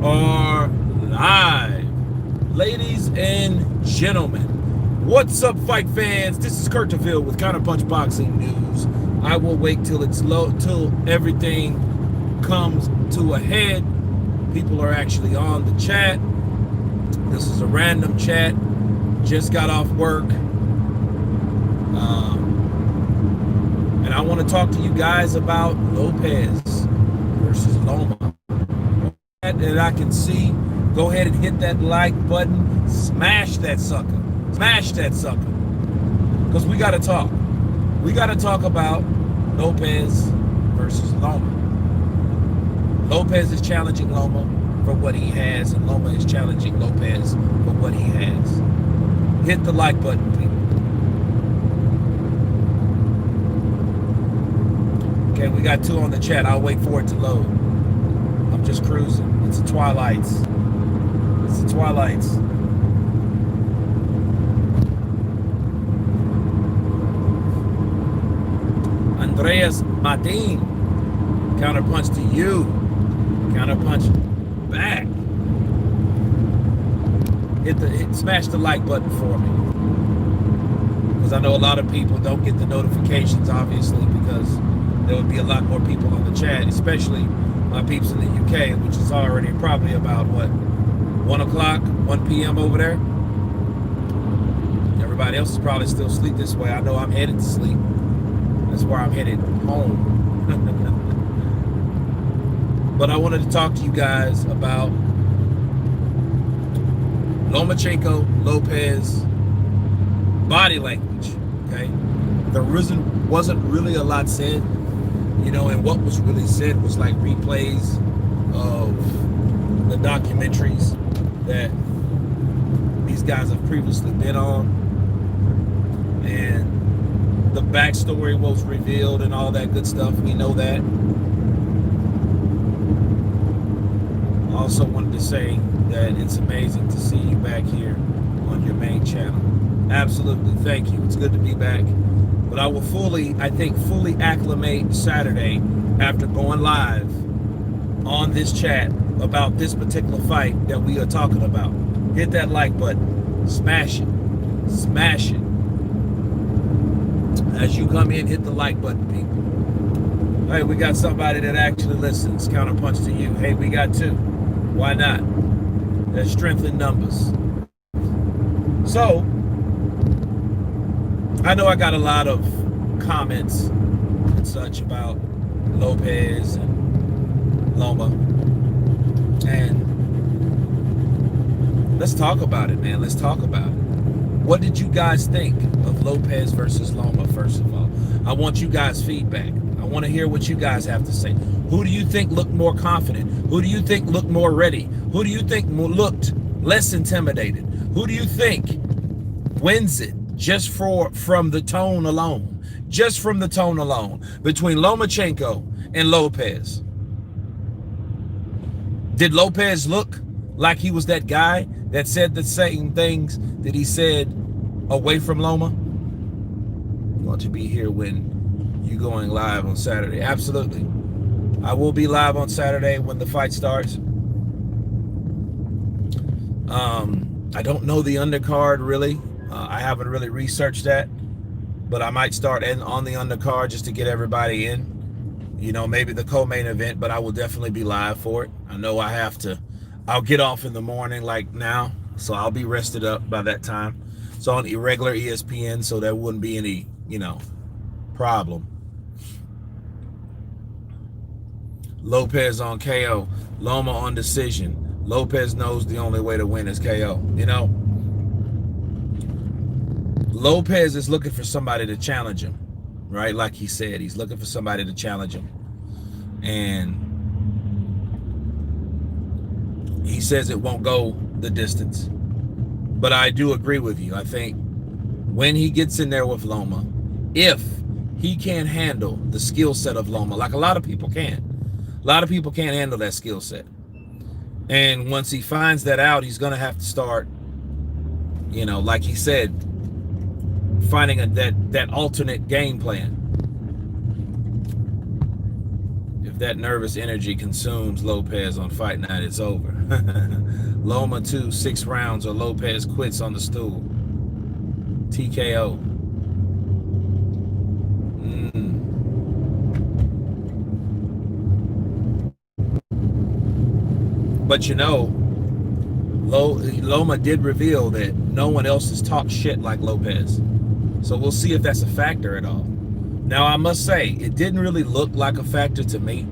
are live. Ladies and gentlemen, what's up, fight fans? This is Kurt DeVille with Counterpunch Boxing News. I will wait till it's low, till everything comes to a head. People are actually on the chat. This is a random chat. Just got off work. And I want to talk to you guys about Lopez versus Loma. That I can see. Go ahead and hit that like button. Smash that sucker. Smash that sucker. Because we got to talk. We got to talk about Lopez versus Loma. Lopez is challenging Loma for what he has, and Loma is challenging Lopez for what he has. Hit the like button, people. Okay, we got 2 on the chat. I'll wait for it to load. I'm just cruising. It's the twilights. It's the twilights. Andreas Martin. Counterpunch to you. Counterpunch back. Smash the like button for me. Because I know a lot of people don't get the notifications, obviously, because there would be a lot more people on the chat, especially my peeps in the UK, which is already probably about, what, 1 o'clock, 1 p.m. over there? Everybody else is probably still asleep this way. I know I'm headed to sleep. That's where I'm headed home. But I wanted to talk to you guys about Lomachenko, Lopez, body language, okay? There wasn't really a lot said. You know, and what was really said was like replays of the documentaries that these guys have previously been on, and the backstory was revealed and all that good stuff. We know that. I also wanted to say that it's amazing to see you back here on your main channel. Absolutely, thank you. It's good to be back. But I will fully acclimate Saturday after going live on this chat about this particular fight that we are talking about. Hit that like button. Smash it. Smash it. As you come in, hit the like button, people. Hey, we got somebody that actually listens. Counterpunch to you. Hey, we got 2. Why not? There's strength in numbers. So, I know I got a lot of comments and such about Lopez and Loma. And let's talk about it, man. Let's talk about it. What did you guys think of Lopez versus Loma, first of all? I want you guys' feedback. I want to hear what you guys have to say. Who do you think looked more confident? Who do you think looked more ready? Who do you think looked less intimidated? Who do you think wins it? Just from the tone alone, just from the tone alone, between Lomachenko and Lopez. Did Lopez look like he was that guy that said the same things that he said away from Loma? You want to be here when you're going live on Saturday? Absolutely. I will be live on Saturday when the fight starts. I don't know the undercard really. I haven't really researched that, but I might start on the undercard just to get everybody in. You know, maybe the co-main event, but I will definitely be live for it. I know I'll get off in the morning like now, so I'll be rested up by that time. It's on irregular ESPN, so there wouldn't be any, problem. Lopez on KO, Loma on decision. Lopez knows the only way to win is KO, Lopez is looking for somebody to challenge him, right? Like he said, he's looking for somebody to challenge him. And he says it won't go the distance. But I do agree with you. I think when he gets in there with Loma, if he can't handle the skill set of Loma, like a lot of people can. A lot of people can't handle that skill set. And once he finds that out, he's going to have to start, like he said, finding that alternate game plan. If that nervous energy consumes Lopez on fight night, it's over. Loma 2, 6 rounds, or Lopez quits on the stool. TKO. But you know, Loma did reveal that no one else has talked shit like Lopez. So we'll see if that's a factor at all. Now, I must say, it didn't really look like a factor to me.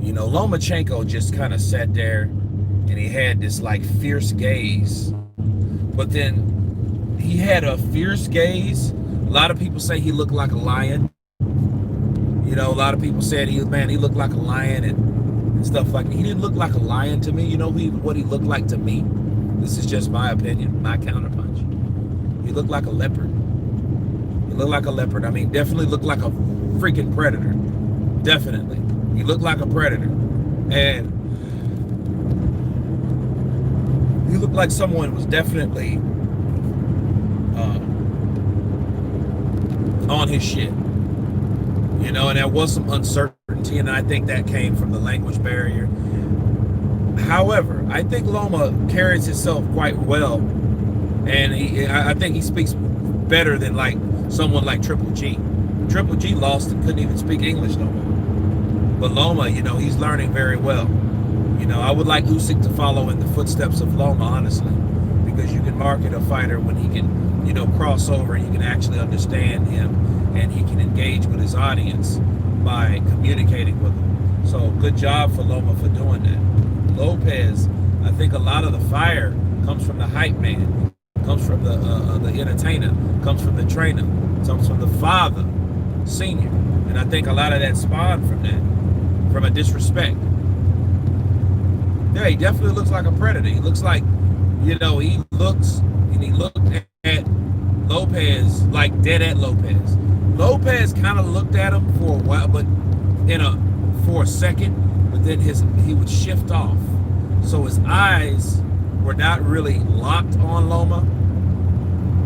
You know, Lomachenko just kind of sat there and he had this like fierce gaze. But then he had a fierce gaze. A lot of people say he looked like a lion. You know, a lot of people said he looked like a lion and stuff like that. He didn't look like a lion to me. You know what he looked like to me? This is just my opinion, my counterpunch. He looked like a leopard. He looked like a leopard. I mean, definitely looked like a freaking predator. Definitely. He looked like a predator. And he looked like someone was definitely on his shit. You know, and there was some uncertainty, and I think that came from the language barrier. However, I think Loma carries himself quite well, and I think he speaks better than like someone like Triple G. Triple G lost and couldn't even speak English no more. But Loma, you know, he's learning very well. You know, I would like Usyk to follow in the footsteps of Loma, honestly, because you can market a fighter when he can, you know, cross over and you can actually understand him and he can engage with his audience by communicating with them. So good job for Loma for doing that. Lopez, I think a lot of the fire comes from the hype man, comes from the entertainer, comes from the trainer, comes from the father, senior. And I think a lot of that spawned from that. From a disrespect. Yeah, he definitely looks like a predator. He looks like, you know, he looked at Lopez like dead at Lopez. Lopez kind of looked at him for a while, but for a second, but then he would shift off. So his eyes were not really locked on Loma.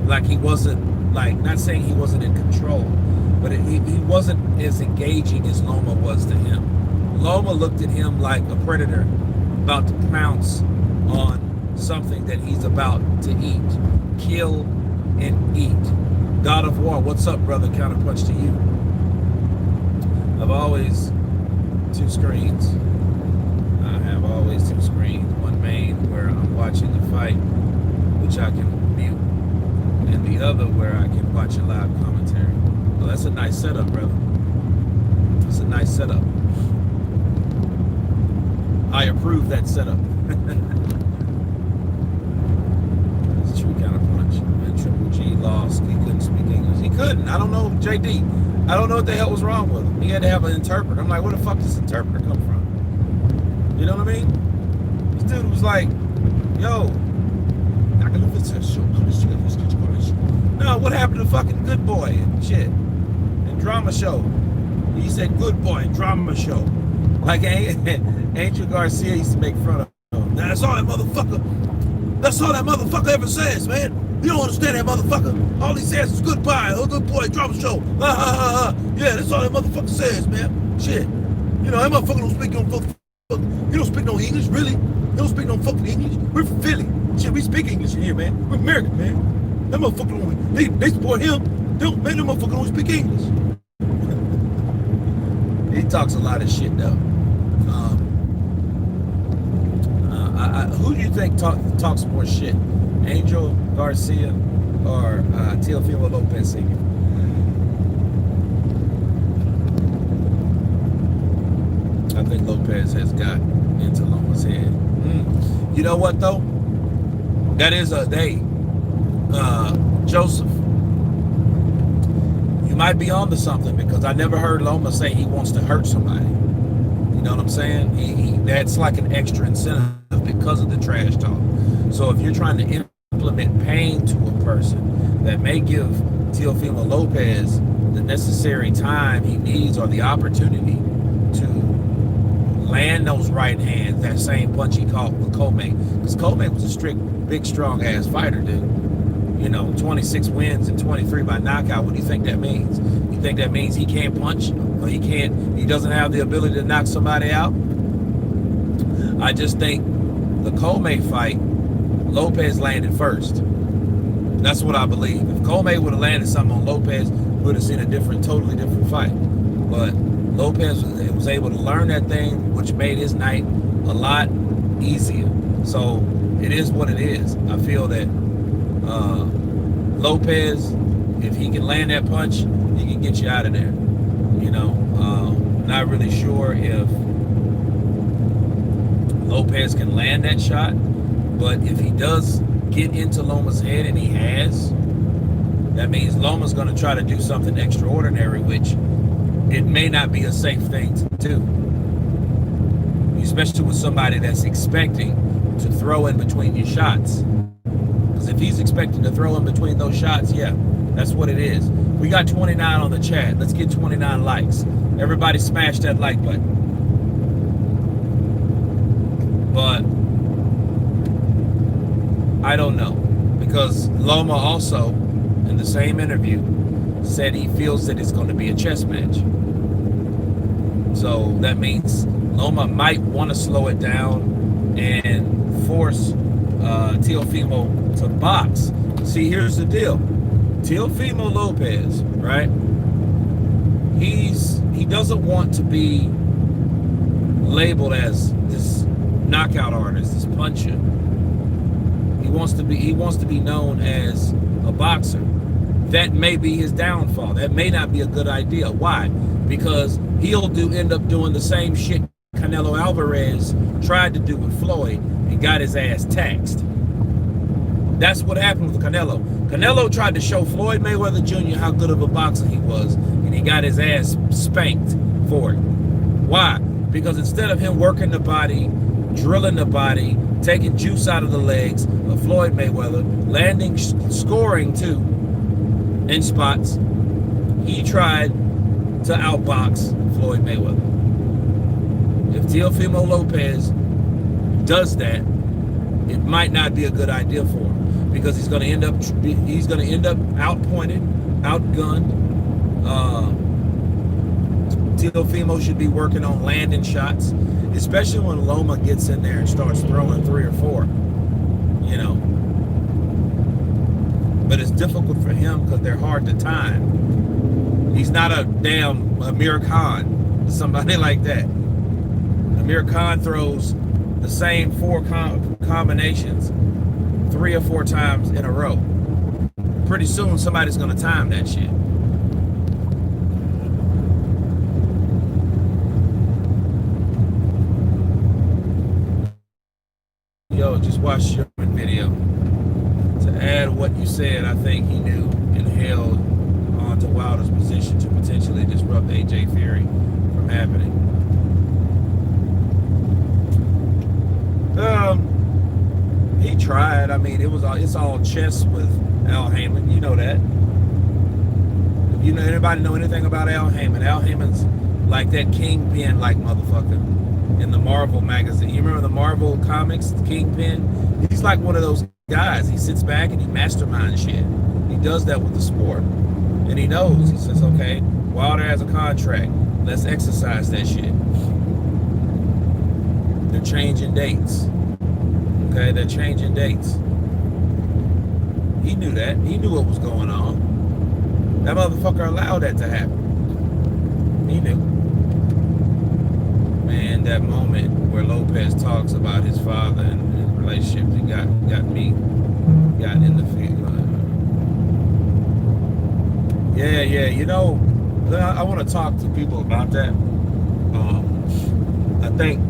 Like he wasn't, like, not saying he wasn't in control, but he wasn't as engaging as Loma was to him. Loma looked at him like a predator about to pounce on something that he's about to eat. Kill and eat. God of War, what's up, brother? Counterpunch to you. I've always two screens. I have always two screens. One main where I'm watching the fight, which I can mute, and the other where I can watch a live commentary. Well, that's a nice setup, brother. That's a nice setup. I approve that setup. That's a true counterpunch. And Triple G lost. He couldn't speak English. He couldn't. I don't know, JD. I don't know what the hell was wrong with him. He had to have an interpreter. I'm like, where the fuck does this interpreter come from? You know what I mean? This dude was like, yo, I can look at this show. No, what happened to fucking Good Boy and shit? And Drama Show. He said Good Boy and Drama Show. Like Angel Garcia used to make fun of him. Now, that's all that motherfucker. That's all that motherfucker ever says, man. You don't understand that motherfucker. All he says is goodbye. Oh, Good Boy, Drama Show. Yeah, that's all that motherfucker says, man. Shit. You know, that motherfucker don't speak no fucking. He don't speak no English, really. He don't speak no fucking English. We're from Philly. Shit, we speak English in here, man. We're American, man. That motherfucker don't. They support him. Man, that motherfucker don't speak English. He talks a lot of shit, though. Who do you think talks more shit? Angel Garcia or Teofimo Lopez Sr.? I think Lopez has got into Loma's head. You know what, though? That is a day. Joseph, you might be onto something, because I never heard Loma say he wants to hurt somebody. You know what I'm saying? That's like an extra incentive because of the trash talk. So if you're trying to implement pain to a person, that may give Teofimo Lopez the necessary time he needs or the opportunity to land those right hands, that same punch he caught with Comey. Because Comey was a strict, big, strong ass fighter, dude. 26 wins and 23 by knockout. What do you think that means? You think that means he can't punch, or he doesn't have the ability to knock somebody out? I just think the Colmay fight, Lopez landed first. That's what I believe. If Colmay would have landed something on Lopez, we would have seen a totally different fight. But Lopez was able to learn that thing, which made his night a lot easier. So it is what it is. I feel that Lopez, if he can land that punch, he can get you out of there. Not really sure if Lopez can land that shot, but if he does get into Loma's head, and he has, that means Loma's going to try to do something extraordinary, which it may not be a safe thing to do, especially with somebody that's expecting to throw in between your shots. Because if he's expecting to throw in between those shots, yeah, that's what it is. We got 29 on the chat. Let's get 29 likes. Everybody smash that like button. But I don't know, because Loma also, in the same interview, said he feels that it's going to be a chess match. So that means Loma might want to slow it down and force Teofimo to box. See, here's the deal. Teofimo Lopez, right? He doesn't want to be labeled as this knockout artist, this puncher. He wants to be known as a boxer. That may be his downfall. That may not be a good idea. Why? Because he'll end up doing the same shit Canelo Alvarez tried to do with Floyd and got his ass taxed. That's what happened with Canelo. Canelo tried to show Floyd Mayweather Jr. how good of a boxer he was, and he got his ass spanked for it. Why? Because instead of him working the body, drilling the body, taking juice out of the legs of Floyd Mayweather, landing, scoring too, in spots, he tried to outbox Floyd Mayweather. If Teofimo Lopez does that, it might not be a good idea for him, because he's going to end up outpointed, outgunned. Teofimo should be working on landing shots, especially when Loma gets in there and starts throwing 3 or 4, But it's difficult for him because they're hard to time. He's not a damn Amir Khan, somebody like that. Amir Khan throws the same 4 combinations 3 or 4 times in a row. Pretty soon somebody's going to time that shit. Yo, just watch your video. To add what you said, I think he knew and held on to Wilder's position to potentially disrupt AJ Fury from happening. He tried. I mean, it's all chess with Al Heyman. You know that. If anybody know anything about Al Heyman? Al Heyman's like that Kingpin like motherfucker in the Marvel magazine. You remember the Marvel comics, Kingpin? He's like one of those guys. He sits back and he masterminds shit. He does that with the sport. And he knows. He says, okay, Wilder has a contract. Let's exercise that shit. They're changing dates. Okay, they're changing dates. He knew that. He knew what was going on. That motherfucker allowed that to happen. He knew. Man, that moment where Lopez talks about his father and his relationships, he got in the field. Yeah. I want to talk to people about that. I think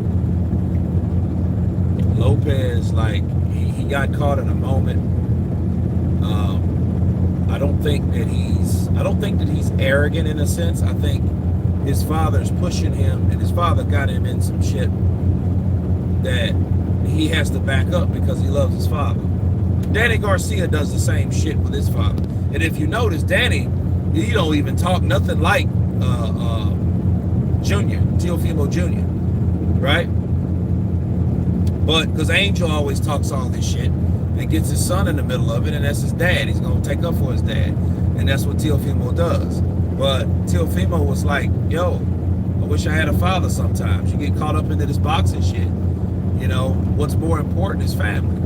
Lopez, he got caught in a moment. I don't think that he's arrogant in a sense. I think his father's pushing him, and his father got him in some shit that he has to back up because he loves his father. Danny Garcia does the same shit with his father. And if you notice, Danny, he don't even talk nothing like Teofimo Jr., right? But because Angel always talks all this shit, and gets his son in the middle of it, and that's his dad. He's gonna take up for his dad, and that's what Teofimo does. But Teofimo was like, yo, I wish I had a father sometimes. You get caught up into this boxing shit. You know, what's more important is family.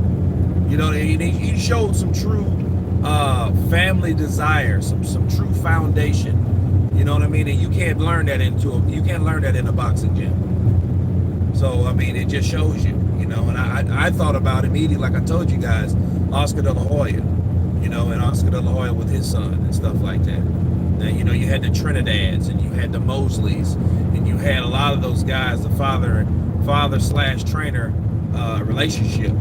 You know, he showed some true family desire, some true foundation. You know what I mean? And you can't learn that in a boxing gym. So I mean, it just shows you. You know, and I thought about immediately, like I told you guys, Oscar De La Hoya. You know, and Oscar De La Hoya with his son and stuff like that. And you know, you had the Trinidads and you had the Mosleys and you had a lot of those guys, the father/trainer relationship.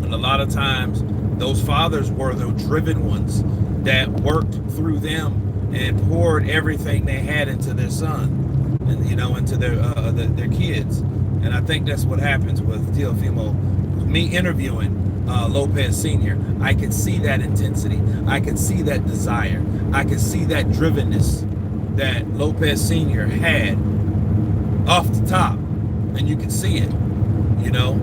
And a lot of times those fathers were the driven ones that worked through them and poured everything they had into their son and, you know, into their kids. And I think that's what happens with Teofimo. Me interviewing Lopez Sr., I could see that intensity. I could see that desire. I could see that drivenness that Lopez Sr. had off the top. And you can see it, you know.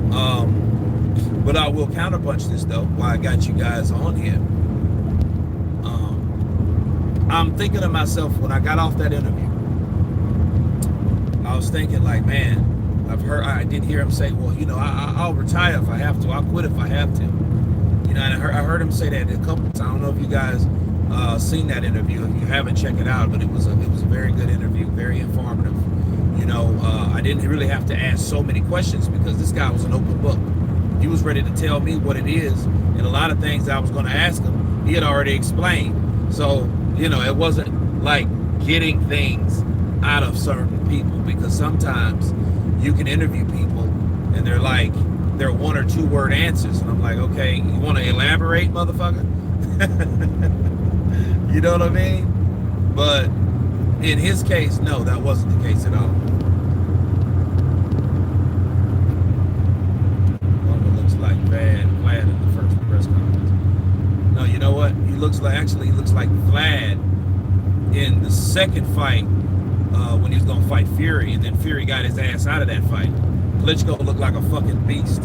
But I will counterpunch this, though, while I got you guys on here. I'm thinking to myself, when I got off that interview, I was thinking, like, man, I did hear him say, well, you know, I'll retire if I have to. I'll quit if I have to. You know, and I heard him say that a couple times. I don't know if you guys seen that interview. If you haven't, check it out. But it was a very good interview, very informative. You know, I didn't really have to ask so many questions because this guy was an open book. He was ready to tell me what it is, and a lot of things that I was going to ask him, he had already explained. So, you know, it wasn't like getting things out of certain people, because sometimes you can interview people and they're 1 or 2 word answers, and I'm like, okay, you want to elaborate, motherfucker? You know what I mean? But in his case, no, that wasn't the case at all. Loma looks like Vlad in the first press conference. No, you know what? He looks like Vlad in the second fight when he was gonna fight Fury, and then Fury got his ass out of that fight. Klitschko looked like a fucking beast.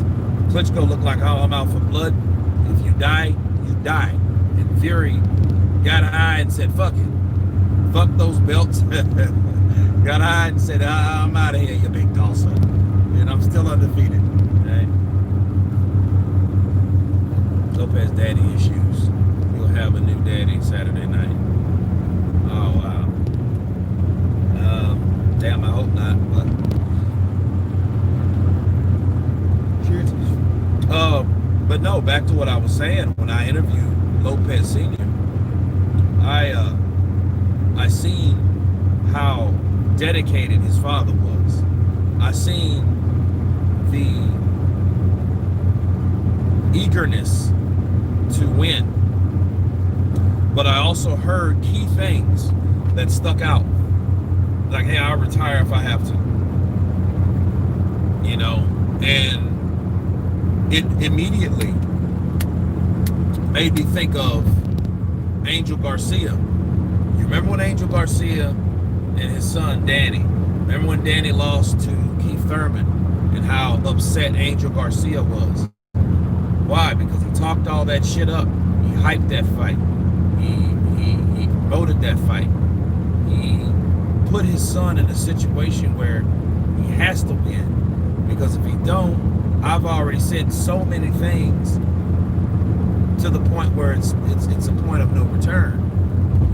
Klitschko looked like, oh, I'm out for blood. If you die, you die. And Fury got high and said, fuck it. Fuck those belts. Got high and said, I'm out of here, you big tosser. And I'm still undefeated. Right? Lopez daddy issues. You'll have a new daddy Saturday night. Oh, wow. Damn, I hope not. But cheers. But no, back to what I was saying. When I interviewed Lopez Sr., I seen how dedicated his father was. I seen the eagerness to win. But I also heard key things that stuck out. Like, hey, I'll retire if I have to. You know, and it immediately made me think of Angel Garcia. You remember when Angel Garcia and his son Danny, remember when Danny lost to Keith Thurman and how upset Angel Garcia was? Why? Because he talked all that shit up. He hyped that fight. He promoted that fight. He put his son in a situation where he has to win. Because if he don't, I've already said so many things to the point where it's a point of no return.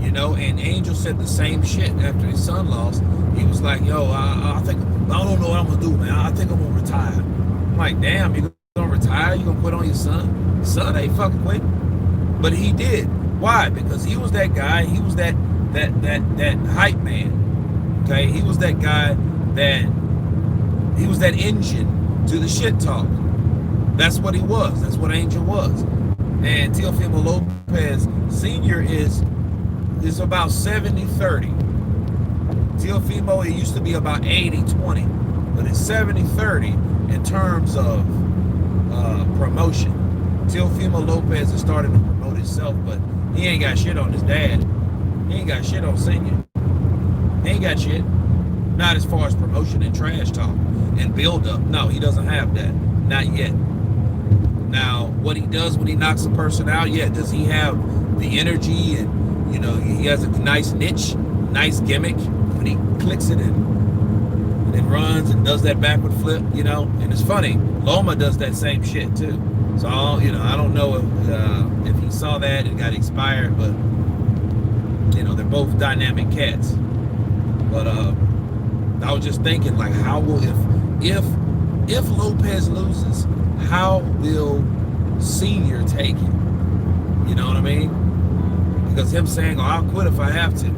You know, and Angel said the same shit after his son lost. He was like, yo, I don't know what I'm gonna do, man. I think I'm gonna retire. I'm like, damn, you gonna retire? You gonna quit on your son? Son ain't fucking quit. But he did. Why? Because he was that guy. He was that hype man. Okay, he was that guy he was that engine to the shit talk. That's what he was. That's what Angel was. And Teofimo Lopez Sr. is about 70-30. Teofimo, it used to be about 80-20, but it's 70-30 in terms of promotion. Teofimo Lopez is starting to promote himself, but he ain't got shit on his dad. He ain't got shit on Senior. He ain't got shit. Not as far as promotion and trash talk and build up. No, he doesn't have that. Not yet. Now, what he does when he knocks a person out, yeah, does he have the energy and he has a nice niche, nice gimmick when he clicks it and then runs and does that backward flip, And it's funny, Loma does that same shit too. So I don't know if he saw that and got inspired, but they're both dynamic cats. But I was just thinking, like, how will if Lopez loses, how will Senior take it? You know what I mean? Because him saying, "Oh, I'll quit if I have to,"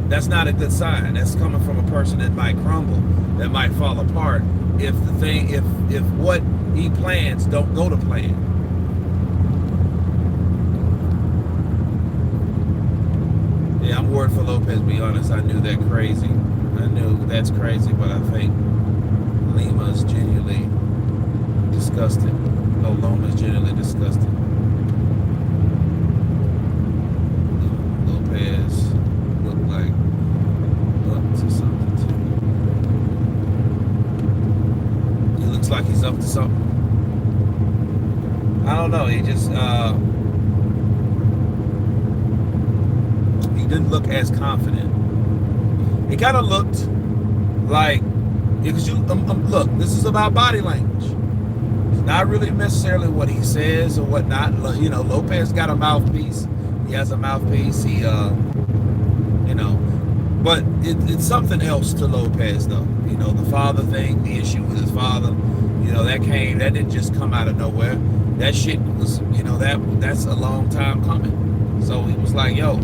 that's not a good sign. That's coming from a person that might crumble, that might fall apart if what he plans don't go to plan. Yeah, I'm worried for Lopez, to be honest. I knew that crazy. I knew that's crazy, but I think Lima's genuinely disgusted. No, Loma's genuinely disgusted. Lopez looked like up to something too. He looks like he's up to something. I don't know. He just he didn't look as confident. He kind of looked like, because look, this is about body language. It's not really necessarily what he says or whatnot. Lopez got a mouthpiece. He has a mouthpiece. But it's something else to Lopez, though. The father thing, the issue with his father, that didn't just come out of nowhere. That shit was, that's a long time coming. So he was like, yo,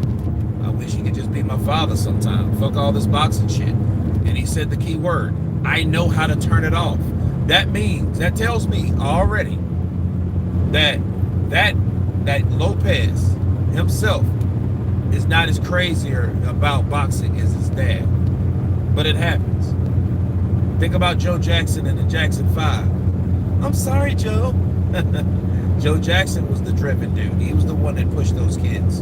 I wish he could just be my father sometime. Fuck all this boxing shit. And he said the key word, I know how to turn it off. That tells me already that Lopez himself is not as crazier about boxing as his dad. But it happens. Think about Joe Jackson and the Jackson 5. I'm sorry, Joe. Joe Jackson was the driven dude. He was the one that pushed those kids.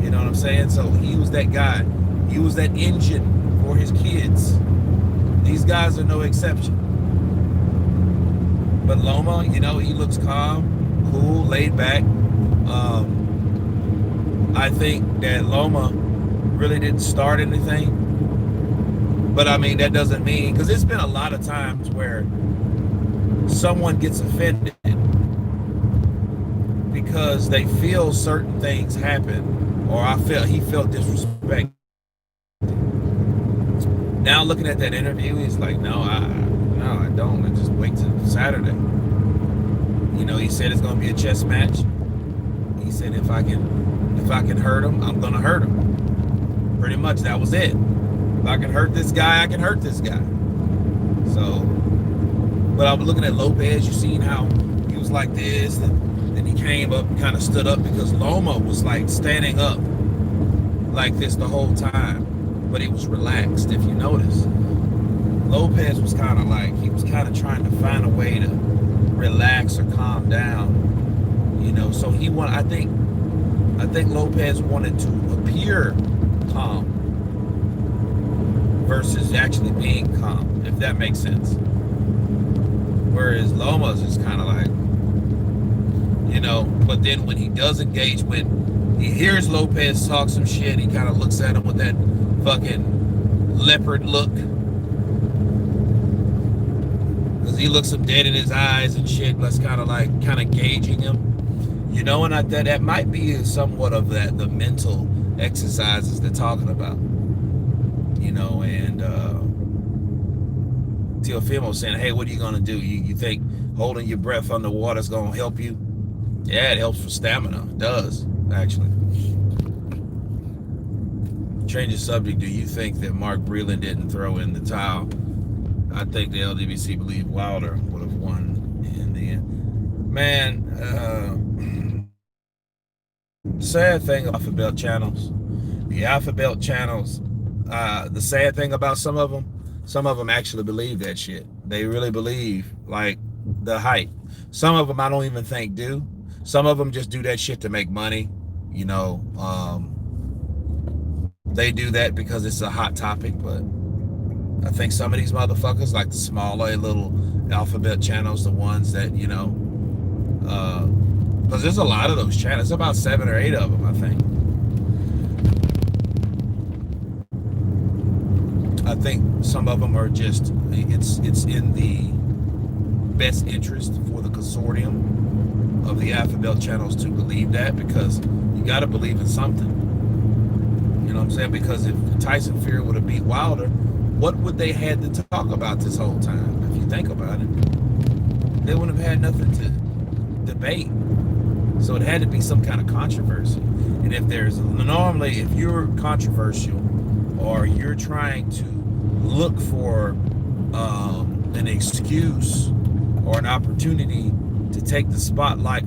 You know what I'm saying? So he was that guy. He was that engine for his kids. These guys are no exception. But Loma, he looks calm, cool, laid back. I think that Loma really didn't start anything. But I mean, that doesn't mean, because it's been a lot of times where someone gets offended because they feel certain things happen, or he felt disrespect. Now looking at that interview, he's like, no, I don't. I just wait till Saturday. He said it's gonna be a chess match. He said if I can hurt him, I'm gonna hurt him. Pretty much that was it. If I can hurt this guy, I can hurt this guy. So, but I was looking at Lopez. You seen how he was like this, and then he came up and kind of stood up, because Loma was like standing up like this the whole time, but he was relaxed. If you notice, Lopez was kind of like, he was kind of trying to find a way to relax or calm down. So I think Lopez wanted to appear calm versus actually being calm, if that makes sense. Whereas Loma's is kind of like, but then when he does engage, when he hears Lopez talk some shit, he kind of looks at him with that fucking leopard look. Because he looks him dead in his eyes and shit. That's kind of gauging him. And that might be somewhat of the mental exercises they're talking about. And Teofimo saying, hey, what are you going to do? You think holding your breath underwater is going to help you? Yeah, it helps for stamina. It does, actually. Change the subject. Do you think that Mark Breland didn't throw in the towel? I think the LDBC believed Wilder would have won in the end. Man, sad thing about the Alpha Belt channels, the sad thing about some of them actually believe that shit. They really believe, like, the hype. Some of them I don't even think do. Some of them just do that shit to make money. They do that because it's a hot topic, but I think some of these motherfuckers, like the smaller little Alphabet channels, the ones that, Because there's a lot of those channels. About 7 or 8 of them, I think. I think some of them are just it's in the best interest for the consortium of the Alpha Belt channels to believe that, because you got to believe in something. You know what I'm saying? Because if Tyson Fury would have beat Wilder, what would they had to talk about this whole time? If you think about it, they wouldn't have had nothing to debate. So it had to be some kind of controversy. And if there's normally, if you're controversial or you're trying to look for an excuse or an opportunity to take the spotlight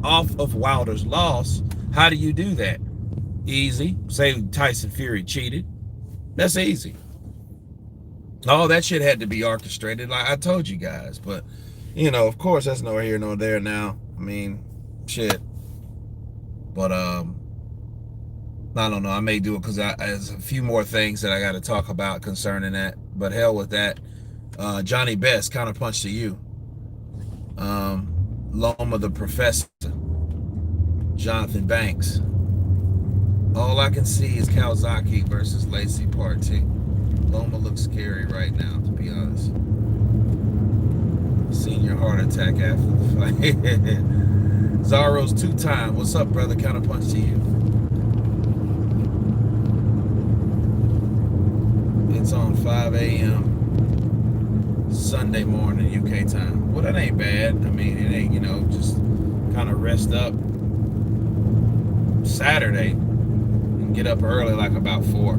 off of Wilder's loss, how do you do that? Easy. Say Tyson Fury cheated. That's easy. All that shit had to be orchestrated, like I told you guys. But, of course, that's nor here nor there now. I mean, shit. But, I don't know. I may do it because there's a few more things that I got to talk about concerning that. But hell with that. Johnny Best, counterpunch to you. Loma the Professor. Jonathan Banks. All I can see is Kawasaki versus Lacey Part 2. Loma looks scary right now, to be honest. Senior heart attack after the fight. Zaro's 2-time. What's up, brother? Counterpunch to you. It's on 5 a.m. Sunday morning, UK time. Well, that ain't bad. I mean, it ain't, just kind of rest up Saturday and get up early, like about 4.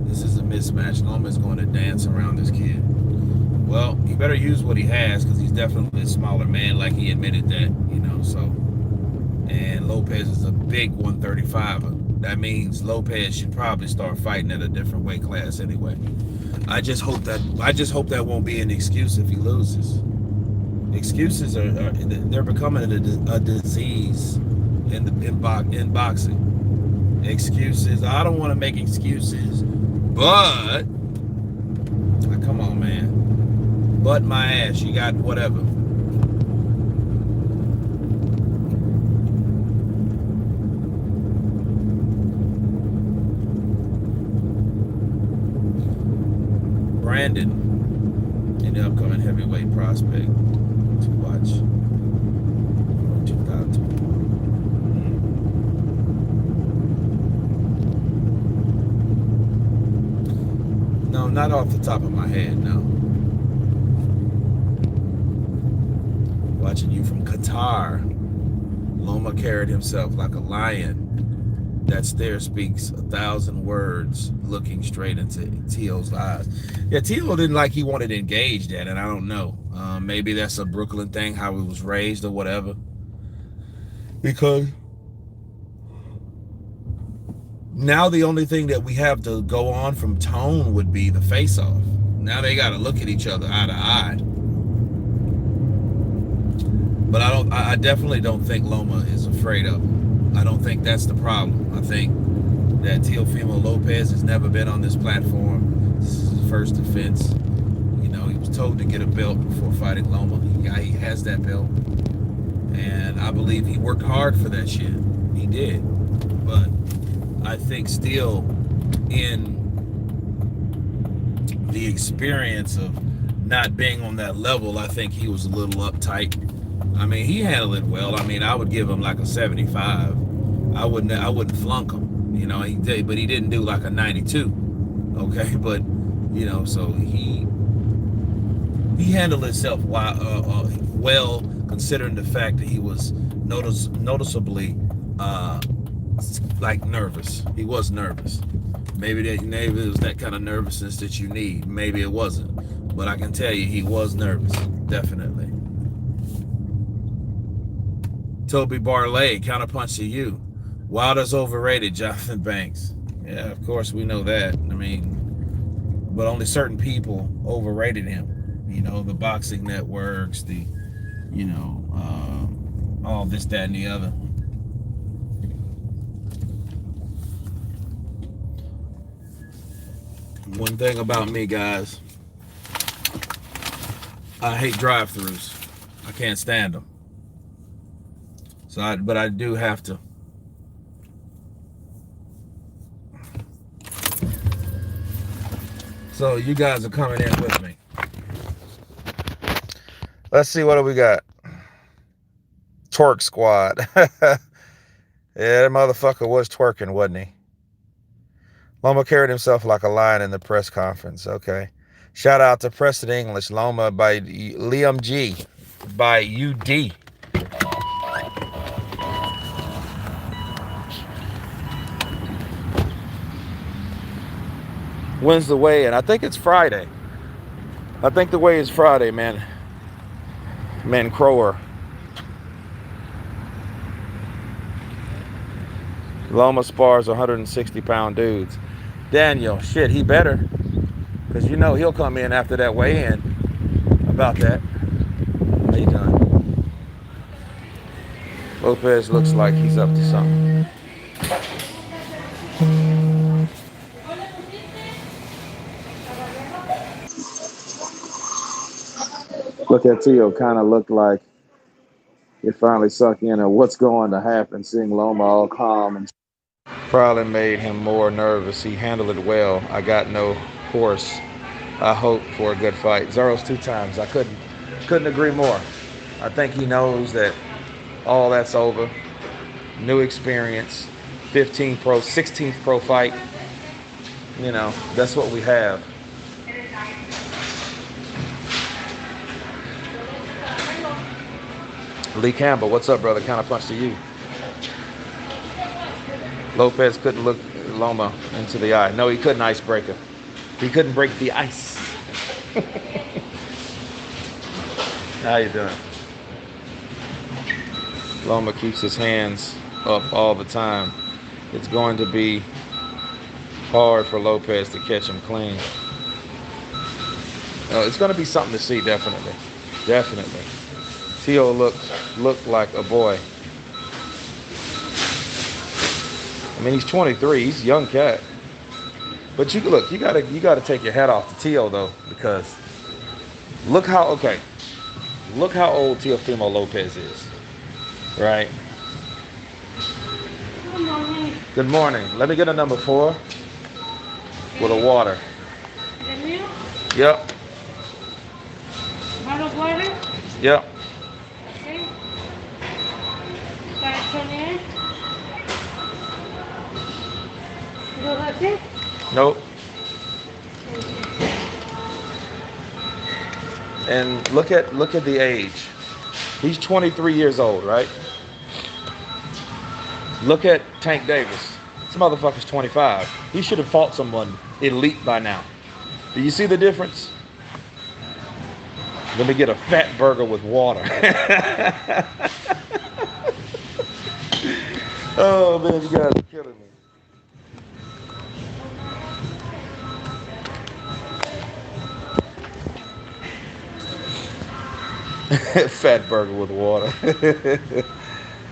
This is a mismatch. Loma's going to dance around this kid. Well, he better use what he has, because he's definitely a smaller man, like he admitted that, so. And Lopez is a big 135er. That means Lopez should probably start fighting at a different weight class anyway. I just hope that won't be an excuse if he loses. Excuses they're becoming a disease in boxing. Excuses. I don't want to make excuses, but come on, man. But my ass, you got whatever. Brandon, in the upcoming heavyweight prospect to watch. 2021. No, not off the top of my head, no. Watching you from Qatar. Loma carried himself like a lion. That stare speaks 1,000 words, looking straight into T.O.'s eyes. Yeah, T.O. didn't like he wanted engaged at, and I don't know. Maybe that's a Brooklyn thing, how he was raised or whatever. Because now the only thing that we have to go on from tone would be the face-off. Now they got to look at each other eye to eye. But I definitely don't think Loma is afraid of him. I don't think that's the problem. I think that Teofimo Lopez has never been on this platform. This is his first defense. He was told to get a belt before fighting Loma. He has that belt. And I believe he worked hard for that shit. He did. But I think still in the experience of not being on that level, I think he was a little uptight. I mean, he handled it well. I mean, I would give him like a 75. I wouldn't flunk him. He did, but he didn't do like a 92. Okay, but so he handled himself well, considering the fact that he was noticeably like nervous. He was nervous. Maybe it was that kind of nervousness that you need. Maybe it wasn't, but I can tell you he was nervous, definitely. Toby Barley, counterpunch to you. Wilder's overrated, Jonathan Banks. Yeah, of course we know that. I mean, but only certain people overrated him. The boxing networks, all this, that, and the other. One thing about me, guys, I hate drive-throughs. I can't stand them. But I do have to. So you guys are coming in with me. Let's see, what do we got? Twerk squad. Yeah, that motherfucker was twerking, wasn't he? Loma carried himself like a lion in the press conference. Okay. Shout out to Preston English, Loma by Liam G by UD. When's the weigh-in? I think it's Friday. I think the weigh is Friday, man. Man, Crower. Loma spars 160-pound dudes. Daniel, shit, he better. Because you know he'll come in after that weigh-in about that. How you doing? Lopez looks like he's up to something. Look at Tio, kind of looked like it finally sunk in on what's going to happen, seeing Loma all calm and probably made him more nervous. He handled it well. I got no horse. I hope for a good fight. Zero's 2 times. I couldn't agree more. I think he knows that all that's over. New experience. 15th pro, 16th pro fight. You know, that's what we have. Lee Campbell, what's up, brother? Kind of punch to you. Lopez couldn't look Loma into the eye. No, he couldn't icebreaker. He couldn't break the ice. How you doing? Loma keeps his hands up all the time. It's going to be hard for Lopez to catch him clean. It's going to be something to see, definitely. Definitely. Tio looked like a boy. I mean, he's 23. He's a young cat. But you gotta take your hat off to Tio though, because look how old Teofimo Lopez is, right? Good morning. Good morning. Let me get a number 4 with a water. The milk? Yep. Bottle of water? Yep. Okay. Cartonier? You don't like it? Nope. And look at the age. He's 23 years old, right? Look at Tank Davis. This motherfucker's 25. He should have fought someone elite by now. Do you see the difference? Let me get a fat burger with water. Oh man, you guys are killing me. Fat burger with water.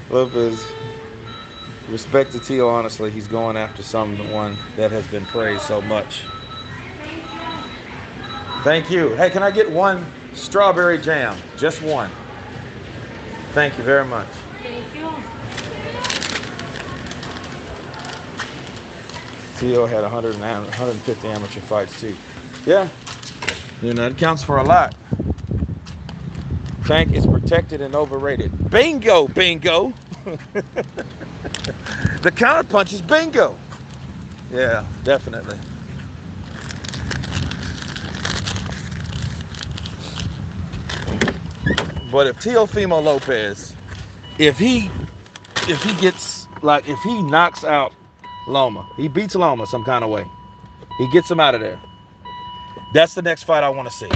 Lopez, respect to Tio, honestly, he's going after someone that has been praised so much. Thank you. Hey, can I get 1 strawberry jam? Just 1. Thank you very much. Thank you. Tio had 150 amateur fights too. Yeah, you know, it counts for a lot. Tank is protected and overrated. Bingo, bingo. The counter punch is bingo. Yeah, definitely. But if Teofimo Lopez, if he knocks out Loma, he beats Loma some kind of way, he gets him out of there, that's the next fight I want to see.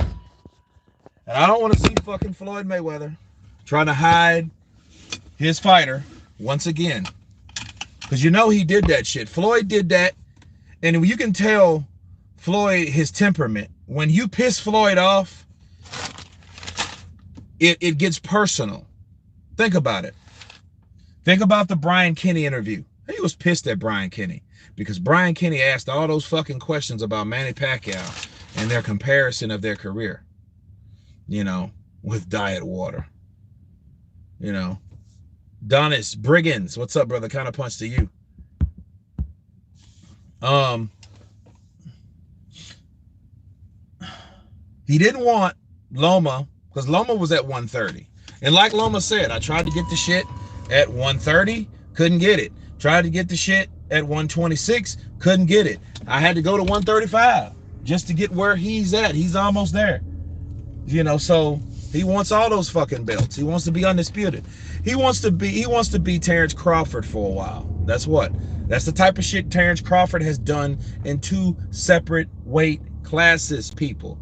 And I don't want to see fucking Floyd Mayweather trying to hide his fighter once again. Because you know he did that shit. Floyd did that. And you can tell Floyd his temperament. When you piss Floyd off, it gets personal. Think about it. Think about the Brian Kenny interview. He was pissed at Brian Kenny. because Brian Kenny asked all those fucking questions about Manny Pacquiao and their comparison of their career, with diet water. Donis Briggins, what's up, brother? Kind of punch to you. He didn't want Loma because Loma was at 130. And like Loma said, I tried to get the shit at 130, couldn't get it. Tried to get the shit at 126, couldn't get it. I had to go to 135 just to get where he's at. He's almost there. So he wants all those fucking belts. He wants to be undisputed. He wants to be Terrence Crawford for a while. That's the type of shit Terrence Crawford has done in 2 separate weight classes, people.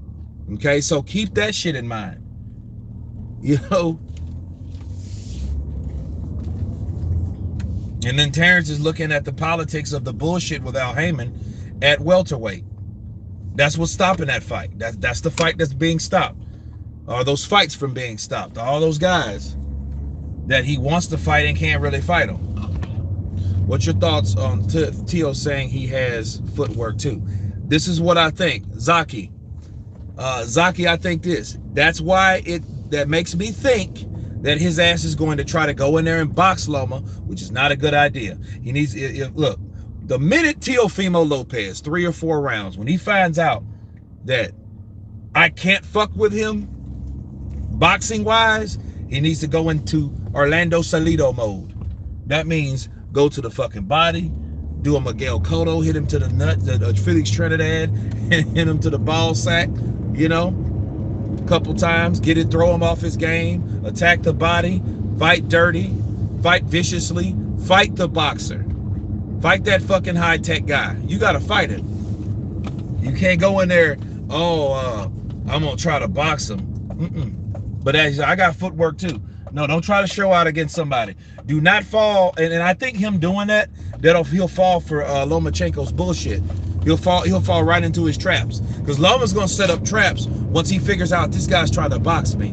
Okay, so keep that shit in mind. And then Terrence is looking at the politics of the bullshit with Al Heyman at welterweight. That's what's stopping that fight. That's the fight that's being stopped. Or those fights from being stopped. All those guys that he wants to fight and can't really fight them. What's your thoughts on Tio saying he has footwork too? This is what I think. Zaki, I think this. That's why that makes me think that his ass is going to try to go in there and box Loma, which is not a good idea. He needs, look, the minute Teofimo Lopez, 3 or 4 rounds, when he finds out that I can't fuck with him boxing wise, he needs to go into Orlando Salido mode. That means go to the fucking body, do a Miguel Cotto, hit him to the nut, the Felix Trinidad, and hit him to the ball sack, a couple times, throw him off his game, attack the body, fight dirty, fight viciously, fight the boxer. Fight that fucking high-tech guy. You gotta fight him. You can't go in there, I'm gonna try to box him. But I got footwork too. No, don't try to show out against somebody. Do not fall, and I think him doing that, he'll fall for Lomachenko's bullshit. He'll fall right into his traps. Because Loma's gonna set up traps once he figures out this guy's trying to box me.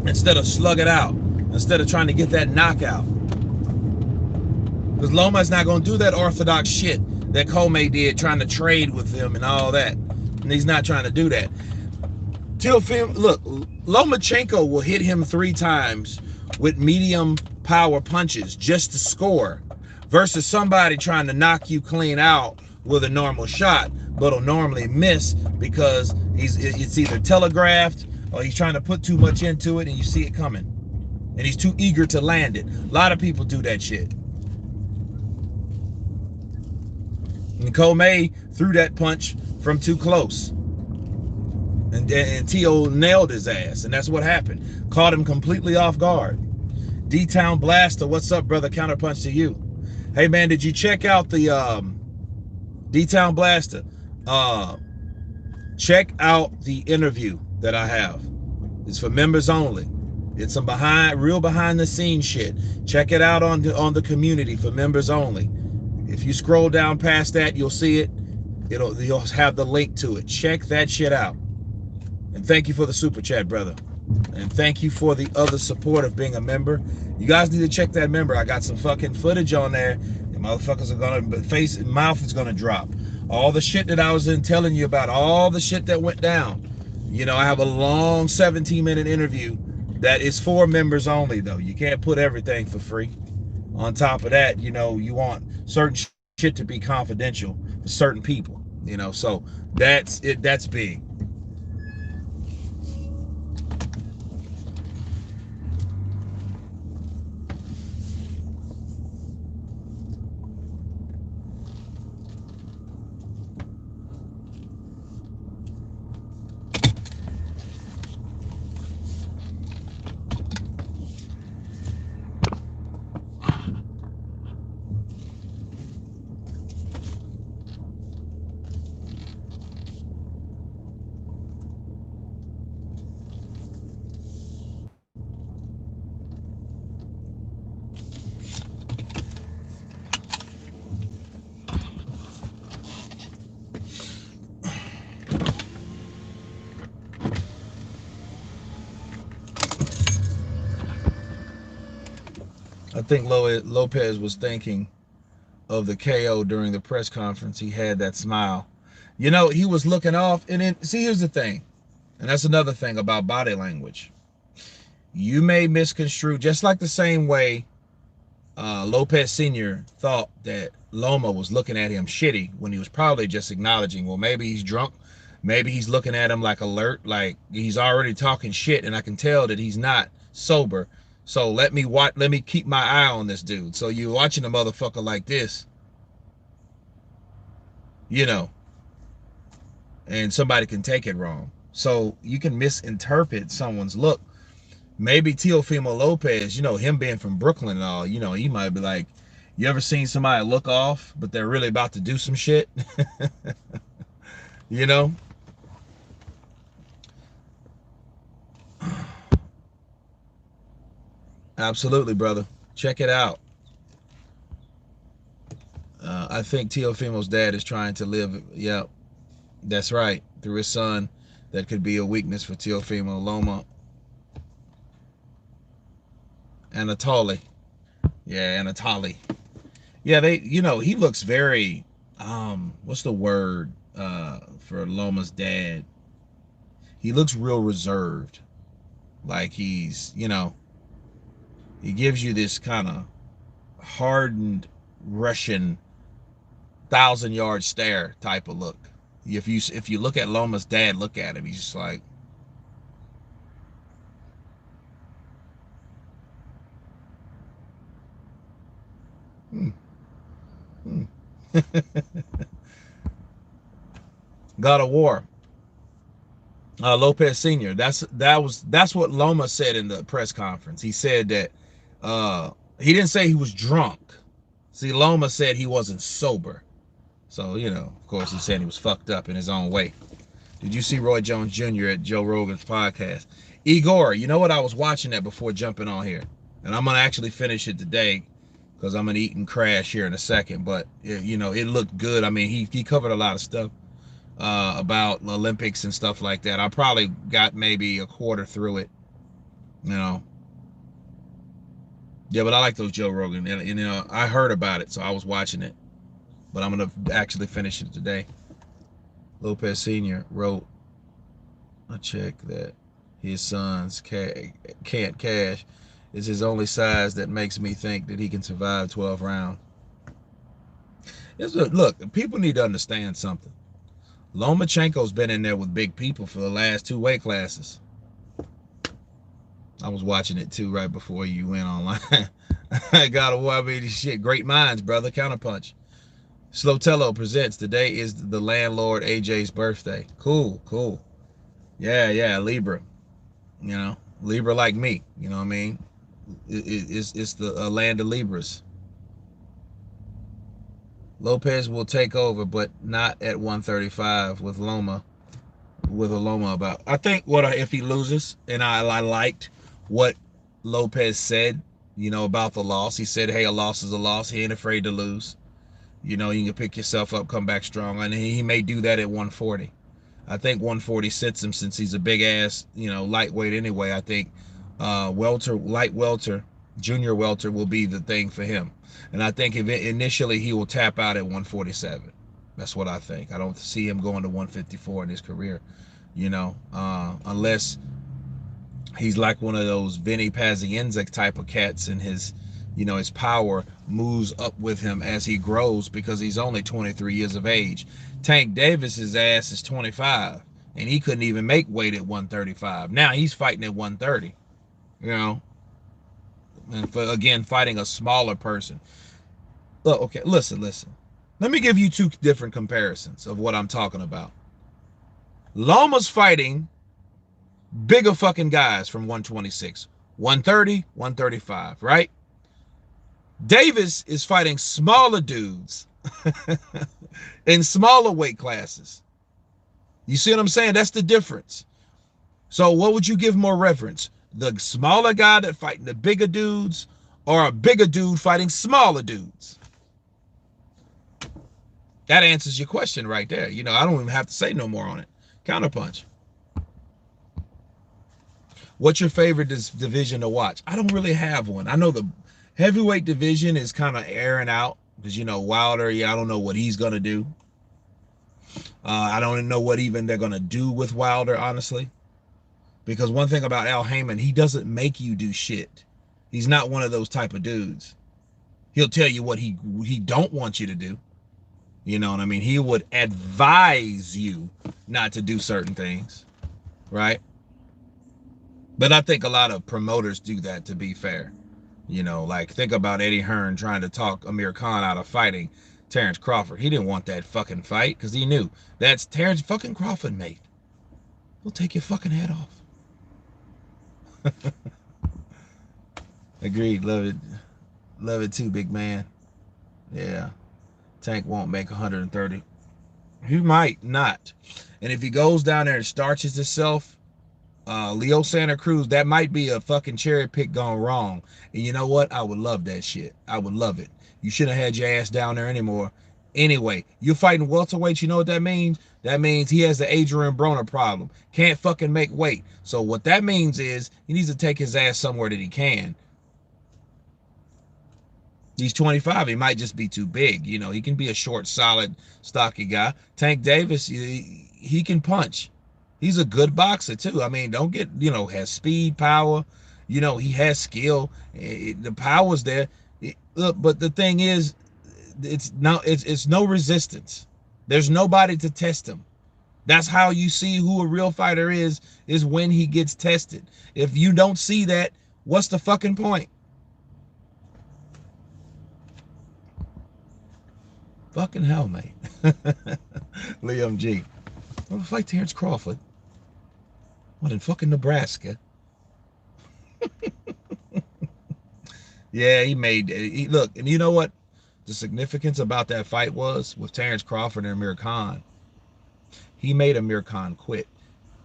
Instead of slug it out. Instead of trying to get that knockout. Because Loma's not gonna do that orthodox shit that Comey did, trying to trade with him and all that. And he's not trying to do that. Look, Lomachenko will hit him 3 times with medium power punches just to score, versus somebody trying to knock you clean out with a normal shot, but will normally miss because it's either telegraphed or he's trying to put too much into it and you see it coming. And he's too eager to land it. A lot of people do that shit. And Comey threw that punch from too close. And T.O. nailed his ass, and that's what happened. Caught him completely off guard. D-Town Blaster, what's up, brother? Counterpunch to you. Hey, man, did you check out the D-Town Blaster? Check out the interview that I have. It's for members only. It's some real behind the scenes shit. Check it out on the community for members only. If you scroll down past that, you'll see it. You'll have the link to it. Check that shit out. And thank you for the super chat, brother. And thank you for the other support of being a member. You guys need to check that member. I got some fucking footage on there. The motherfuckers are gonna mouth is gonna drop. All the shit that I was telling you about, all the shit that went down. I have a long 17-minute interview that is for members only, though. You can't put everything for free. On top of that, you want certain shit to be confidential for certain people. So that's it. That's big. I think Lopez was thinking of the KO during the press conference. He had that smile. You know, he was looking off. And then, see, here's the thing. And that's another thing about body language. You may misconstrue, just like the same way Lopez Sr. thought that Loma was looking at him shitty when he was probably just acknowledging, well, maybe he's drunk. Maybe he's looking at him like alert, like he's already talking shit, and I can tell that he's not sober. So let me keep my eye on this dude. So you're watching a motherfucker like this, you know, and somebody can take it wrong. So you can misinterpret someone's look. Maybe Teofimo Lopez, you know, him being from Brooklyn and all, you know, he might be like, you ever seen somebody look off, but they're really about to do some shit? You know? Absolutely, brother. Check it out. I think Teofimo's dad is trying to live, yeah, that's right, through his son. That could be a weakness for Teofimo. Loma Anatoly. Yeah, Anatoly. Yeah, they, you know, he looks very, what's the word for Loma's dad? He looks real reserved. Like he's, you know, he gives you this kind of hardened Russian 1,000-yard stare type of look. If you look at Loma's dad, look at him, he's just like, hmm, hmm. God of War. Lopez Sr. That's what Loma said in the press conference. He said that he didn't say he was drunk. See, Loma said he wasn't sober. So, you know, of course, he said he was fucked up in his own way. Did you see Roy Jones Jr. at Joe Rogan's podcast? Igor, you know what? I was watching that before jumping on here. And I'm going to actually finish it today because I'm going to eat and crash here in a second. But, you know, it looked good. I mean, he covered a lot of stuff about the Olympics and stuff like that. I probably got maybe a quarter through it, you know. Yeah, but I like those Joe Rogan. And you know, I heard about it, so I was watching it. But I'm going to actually finish it today. Lopez Sr. wrote a check that his son's can't cash is his only size that makes me think that he can survive 12 rounds. Look, people need to understand something. Lomachenko's been in there with big people for the last 2 weight classes. I was watching it too right before you went online. I got I mean, shit, great minds, brother. Counterpunch. Slotello presents. Today is the landlord AJ's birthday. Cool, cool. Yeah, Libra. You know, Libra like me. You know what I mean? It's the land of Libras. Lopez will take over, but not at 135 with Loma. With a Loma about. I think if he loses, and I liked what Lopez said, you know, about the loss. He said, hey, a loss is a loss. He ain't afraid to lose. You know, you can pick yourself up, come back strong. And he may do that at 140. I think 140 sits him since he's a big ass, you know, lightweight anyway. I think light welter, junior welter will be the thing for him. And I think initially he will tap out at 147. That's what I think. I don't see him going to 154 in his career, you know, unless he's like one of those Vinny Pazienza type of cats, and his, you know, his power moves up with him as he grows because he's only 23 years of age. Tank Davis's ass is 25, and he couldn't even make weight at 135. Now he's fighting at 130, you know, and again, fighting a smaller person. Look, okay, listen. Let me give you 2 different comparisons of what I'm talking about. Loma's fighting bigger fucking guys from 126, 130, 135, right? Davis is fighting smaller dudes in smaller weight classes. You see what I'm saying? That's the difference. So what would you give more reference? The smaller guy that fighting the bigger dudes, or a bigger dude fighting smaller dudes? That answers your question right there. You know, I don't even have to say no more on it. Counterpunch. What's your favorite division to watch? I don't really have one. I know Heavyweight division is kind of airing out because Wilder. Yeah, I don't know what he's gonna do. I don't know what even they're gonna do with Wilder, honestly. Because one thing about Al Heyman, he doesn't make you do shit. He's not one of those type of dudes. He'll tell you what he don't want you to do. You know what I mean? He would advise you not to do certain things, right? But I think a lot of promoters do that, to be fair. Like think about Eddie Hearn trying to talk Amir Khan out of fighting Terrence Crawford. He didn't want that fucking fight because he knew that's Terrence fucking Crawford, mate. He'll take your fucking head off. Agreed. Love it too, big man. Yeah. Tank won't make 130. He might not. And if he goes down there and starches himself, Leo Santa Cruz, that might be a fucking cherry pick gone wrong. And you know what? I would love that shit. I would love it. You shouldn't have had your ass down there anymore. Anyway, you're fighting welterweight. You know what that means? That means he has the Adrian Broner problem. Can't fucking make weight. So what that means is he needs to take his ass somewhere that he can. He's 25. He might just be too big. He can be a short, solid, stocky guy. Tank Davis, he can punch. He's a good boxer too. I mean, don't get, has speed, power. He has skill. The power's there. Look, but the thing is, it's no resistance. There's nobody to test him. That's how you see who a real fighter is when he gets tested. If you don't see that, what's the fucking point? Fucking hell, mate. Liam G. Well, fight Terrence Crawford. What, in fucking Nebraska? Yeah, look, and you know what the significance about that fight was with Terrence Crawford and Amir Khan? He made Amir Khan quit.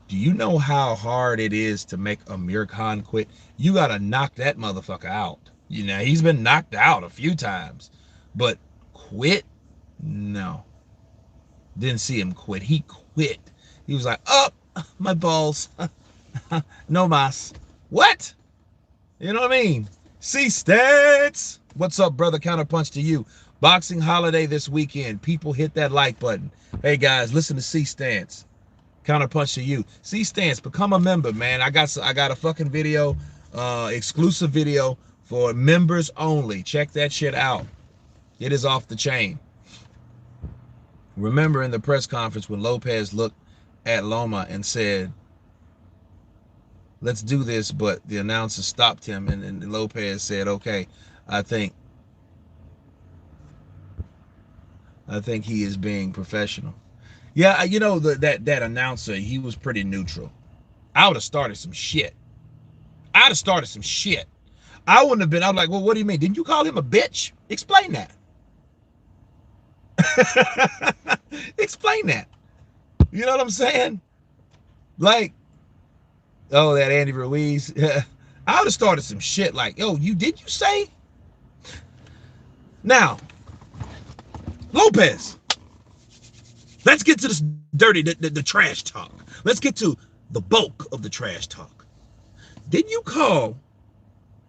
Do you know how hard it is to make Amir Khan quit? You got to knock that motherfucker out. He's been knocked out a few times, but quit? No. Didn't see him quit. He quit. He was like, oh, my balls. No mas. What? You know what I mean? C-Stance. What's up, brother? Counterpunch to you. Boxing holiday this weekend. People hit that like button. Hey, guys, listen to C-Stance. Counterpunch to you. C-Stance, become a member, man. I got a fucking video, exclusive video for members only. Check that shit out. It is off the chain. Remember in the press conference when Lopez looked at Loma and said, let's do this, but the announcer stopped him, and Lopez said, okay, I think he is being professional. Yeah, that announcer, he was pretty neutral. I would have started some shit. I was like, well, what do you mean? Didn't you call him a bitch? Explain that. Explain that. You know what I'm saying? Like, oh, that Andy Ruiz. I would have started some shit like, yo, did you say? Now, Lopez, let's get to this dirty, the trash talk. Let's get to the bulk of the trash talk. Didn't you call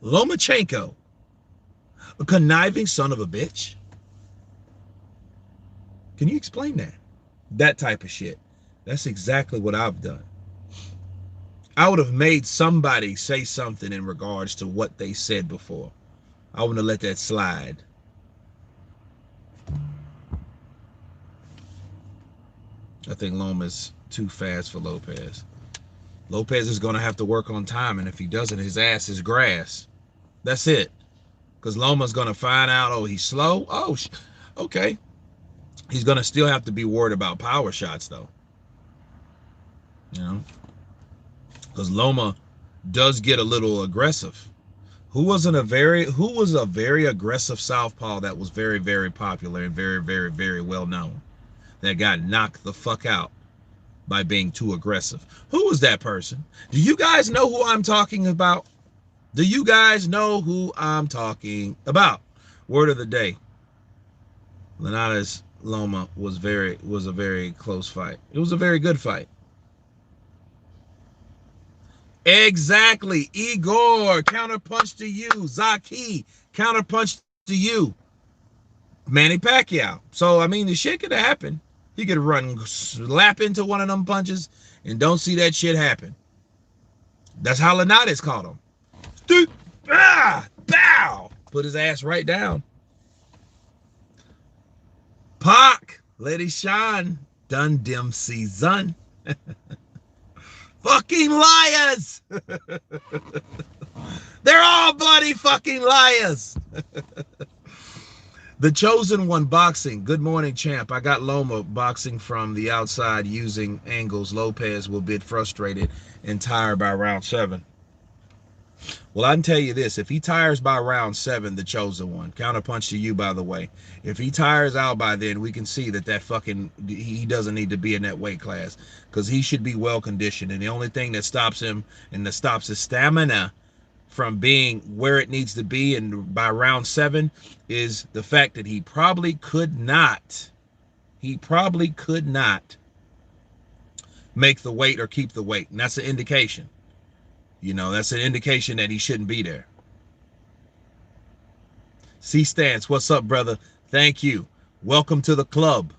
Lomachenko a conniving son of a bitch? Can you explain that? That type of shit. That's exactly what I've done. I would have made somebody say something in regards to what they said before. I wouldn't have let that slide. I think Loma's too fast for Lopez. Lopez is going to have to work on time, and if he doesn't, his ass is grass. That's it. Because Loma's going to find out, oh, he's slow? Oh, okay. He's going to still have to be worried about power shots, though. Because Loma does get a little aggressive. Who was a very aggressive southpaw that was very, very popular and very, very, very well known, that got knocked the fuck out by being too aggressive? Who was that person? Do you guys know who I'm talking about? Do you guys know who I'm talking about? Word of the day. Linares Loma was a very close fight. It was a very good fight. Exactly. Igor, counterpunch to you. Zaki, counterpunch to you. Manny Pacquiao. So, I mean, the shit could happen. He could run, slap into one of them punches and don't see that shit happen. That's how Leonidas caught him. Bow! Put his ass right down. Pac, let it shine. Done dim season. Fucking liars! They're all bloody fucking liars. The Chosen One boxing. Good morning, champ. I got Loma boxing from the outside using angles. Lopez will be frustrated and tired by round 7. Well, I can tell you this. If he tires by round 7, the Chosen One. Counterpunch to you, by the way. If he tires out by then, we can see that fucking, he doesn't need to be in that weight class. Because he should be well conditioned. And the only thing that stops him and that stops his stamina from being where it needs to be and by round 7 is the fact that he probably could not make the weight or keep the weight. And that's an indication. You know, that's an indication that he shouldn't be there. C-Stance, what's up, brother? Thank you. Welcome to the club.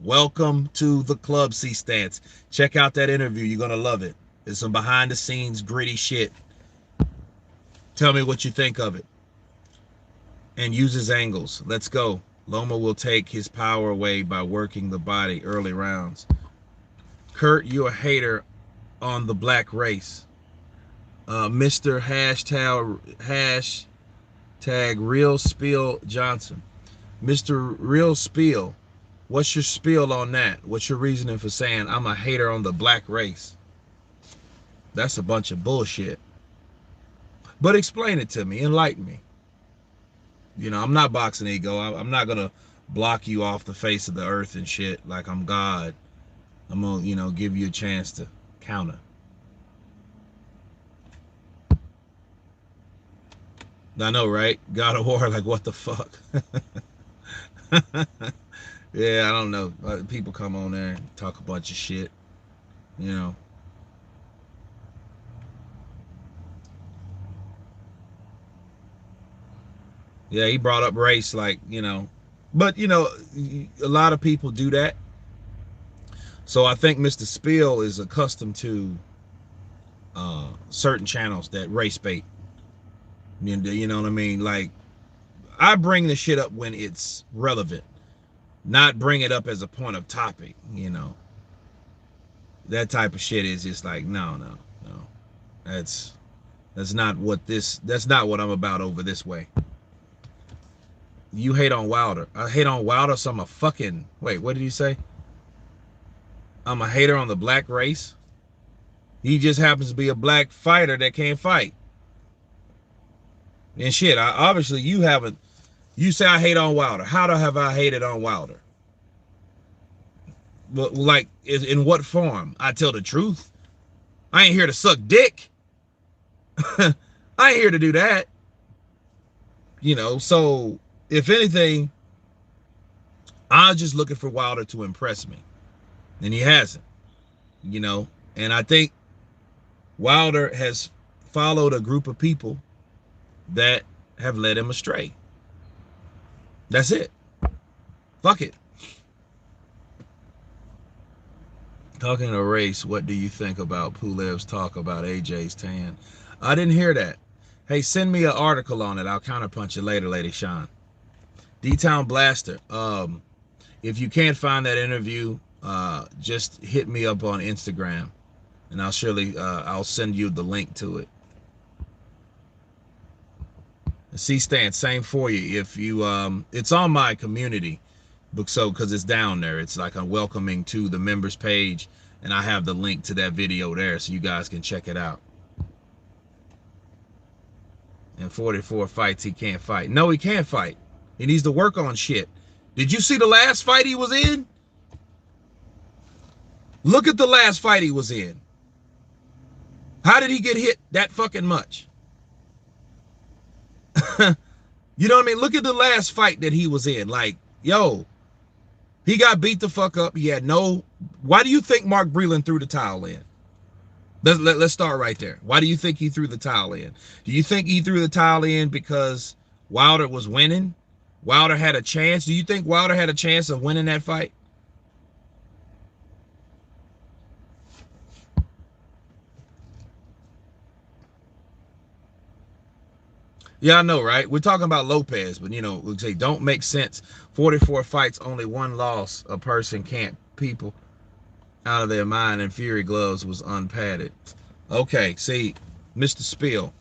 Welcome to the club, C-Stance. Check out that interview. You're going to love it. There's some behind-the-scenes gritty shit. Tell me what you think of it. And use his angles. Let's go. Loma will take his power away by working the body early rounds. Kurt, you're a hater on the black race. Mr. Hashtag Real Spiel Johnson. Mr. Real Spiel, what's your spiel on that? What's your reasoning for saying I'm a hater on the black race? That's a bunch of bullshit. But explain it to me. Enlighten me. You know, I'm not boxing ego. I'm not going to block you off the face of the earth and shit like I'm God. I'm going to, you know, give you a chance to counter. I know, right? God of War, like, what the fuck? Yeah, I don't know. People come on there and talk a bunch of shit, you know. Yeah, he brought up race, like, you know. But, you know, a lot of people do that. So I think Mr. Spiel is accustomed to certain channels that race bait. You know what I mean? Like, I bring the shit up when it's relevant, not bring it up as a point of topic, you know. That type of shit is just like, no. That's not what I'm about over this way. You hate on Wilder. I hate on Wilder, so I'm a fucking, wait, what did he say? I'm a hater on the black race. He just happens to be a black fighter that can't fight. And shit, obviously you haven't. You say I hate on Wilder. How have I hated on Wilder? Well, like, in what form? I tell the truth. I ain't here to suck dick. I ain't here to do that. You know, so if anything, I was just looking for Wilder to impress me. And he hasn't. You know, and I think Wilder has followed a group of people that have led him astray. That's it. Fuck it. Talking to race, what do you think about Pulev's talk about AJ's tan? I didn't hear that. Hey, send me an article on it. I'll counterpunch it later, Lady Sean. D-Town Blaster. If you can't find that interview, just hit me up on Instagram, and I'll send you the link to it. C-Stand, same for you. If you it's on my community book, so because it's down there, it's like I'm welcoming to the members page, and I have the link to that video there so you guys can check it out. And 44 fights he can't fight. No, he can't fight. He needs to work on shit. Did you see the last fight he was in? Look at the last fight he was in. How did he get hit that fucking much? You know what I mean? Look at the last fight that he was in. Like, yo, he got beat the fuck up. He had no... Why do you think Mark Breland threw the towel in? Let's start right there. Why do you think he threw the towel in? Do you think he threw the towel in because Wilder was winning? Wilder had a chance? Do you think Wilder had a chance of winning that fight? Yeah, I know, right? We're talking about Lopez, but we say don't make sense. 44 fights, only one loss. A person can't people out of their mind, and Fury gloves was unpadded. Okay, see, Mr. Spill,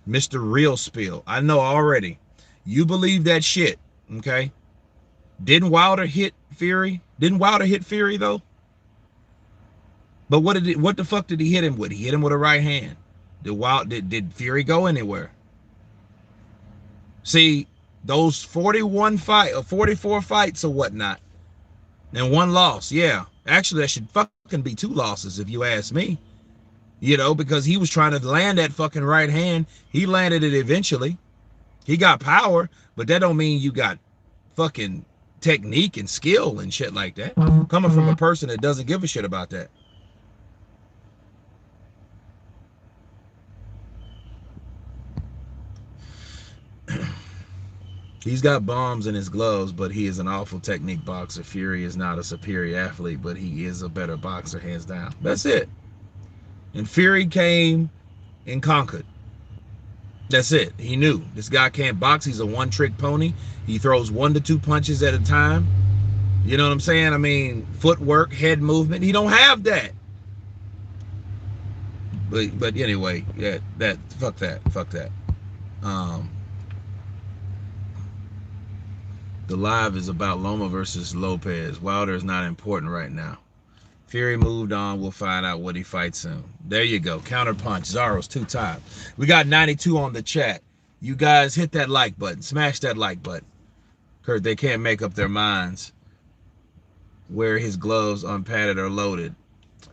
Mr. Real Spill. I know already. You believe that shit, okay? Didn't Wilder hit Fury? Didn't Wilder hit Fury though? But what the fuck did he hit him with? He hit him with a right hand. Did Fury go anywhere? See, those 44 fights or whatnot, and one loss. Yeah, actually, that should fucking be 2 losses if you ask me. Because he was trying to land that fucking right hand. He landed it eventually. He got power, but that don't mean you got fucking technique and skill and shit like that. Coming from a person that doesn't give a shit about that. He's got bombs in his gloves, but he is an awful technique boxer. Fury is not a superior athlete, but he is a better boxer, hands down. That's it. And Fury came and conquered. That's it. He knew this guy can't box. He's a one-trick pony. He throws 1 to 2 punches at a time. You know what I'm saying? I mean, footwork, head movement. He don't have that. But anyway, yeah, fuck that. The live is about Loma versus Lopez. Wilder is not important right now. Fury moved on. We'll find out what he fights soon. There you go. Counter punch. Zaro's 2 times. We got 92 on the chat. You guys hit that like button. Smash that like button. Kurt, they can't make up their minds where his gloves unpadded or loaded.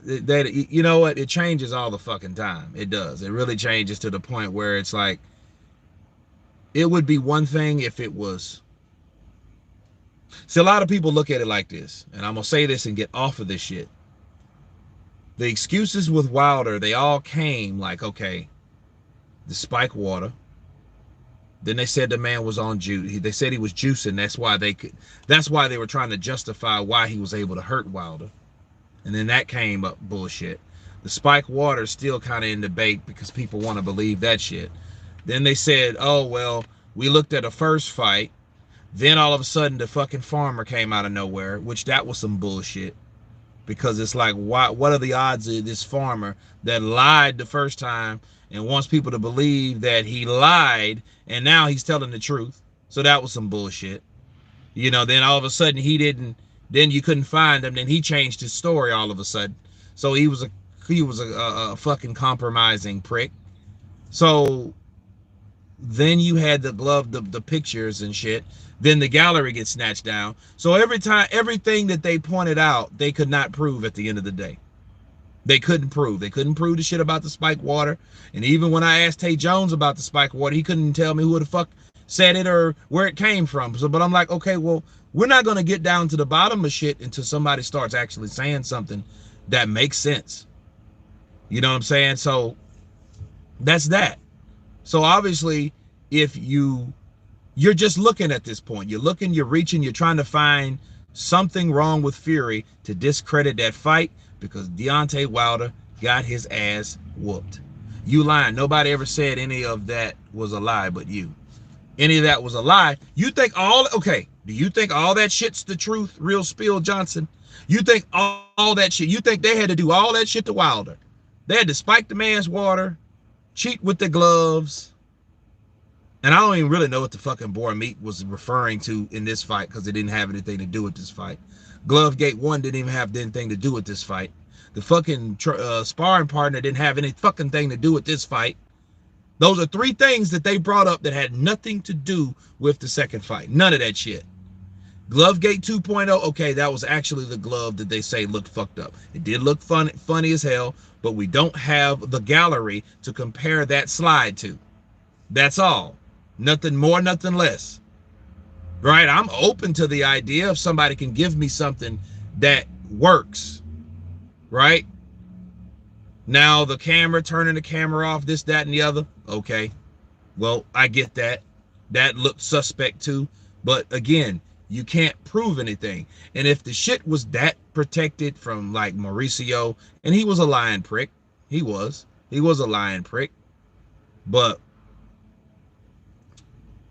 You know what? It changes all the fucking time. It does. It really changes to the point where it's like, it would be one thing if it was. See, a lot of people look at it like this, and I'm going to say this and get off of this shit. The excuses with Wilder, they all came like, okay, the spike water. Then they said the man was on juice. They said he was juicing. That's why they were trying to justify why he was able to hurt Wilder. And then that came up bullshit. The spike water is still kind of in debate because people want to believe that shit. Then they said, oh, well, we looked at a first fight. Then all of a sudden the fucking farmer came out of nowhere, which that was some bullshit. Because it's like, what are the odds of this farmer that lied the first time and wants people to believe that he lied and now he's telling the truth? So that was some bullshit. Then all of a sudden then you couldn't find him. Then he changed his story all of a sudden. So he was a fucking compromising prick. So then you had the pictures and shit. Then the gallery gets snatched down. So everything that they pointed out, they could not prove at the end of the day. They couldn't prove. They couldn't prove the shit about the spike water. And even when I asked Tay Jones about the spike water, he couldn't tell me who the fuck said it or where it came from. But I'm like, okay, well, we're not going to get down to the bottom of shit until somebody starts actually saying something that makes sense. You know what I'm saying? So that's that. So obviously, if you're just looking at this point, you're looking, you're reaching, you're trying to find something wrong with Fury to discredit that fight because Deontay Wilder got his ass whooped. You lying. Nobody ever said any of that was a lie but you. Any of that was a lie. Do you think all that shit's the truth, Real Spill Johnson? You think all that shit, you think they had to do all that shit to Wilder? They had to spike the man's water, cheat with the gloves. And I don't even really know what the fucking boar meat was referring to in this fight because it didn't have anything to do with this fight. Glove Gate 1 didn't even have anything to do with this fight. The fucking sparring partner didn't have any fucking thing to do with this fight. Those are 3 things that they brought up that had nothing to do with the second fight. None of that shit. Glove Gate 2.0, okay, that was actually the glove that they say looked fucked up. It did look funny as hell, but we don't have the gallery to compare that slide to. That's all. Nothing more, nothing less. Right? I'm open to the idea if somebody can give me something that works. Right? Now the camera, turning the camera off, this, that, and the other. Okay, well, I get that. That looked suspect too. But again, you can't prove anything. And if the shit was that protected from like Mauricio, and he was a lying prick, he was a lying prick, but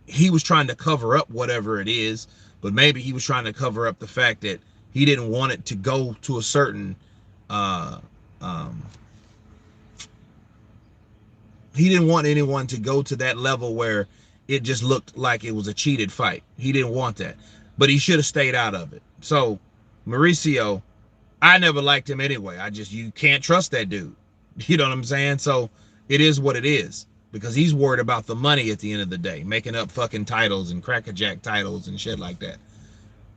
he was trying to cover up whatever it is. But maybe he was trying to cover up the fact that he didn't want it to go to a certain uh um he didn't want anyone to go to that level where it just looked like it was a cheated fight. He didn't want that, but he should have stayed out of it. So Mauricio, I never liked him anyway. You can't trust that dude. You know what I'm saying? So it is what it is, because he's worried about the money at the end of the day, making up fucking titles and crackerjack titles and shit like that.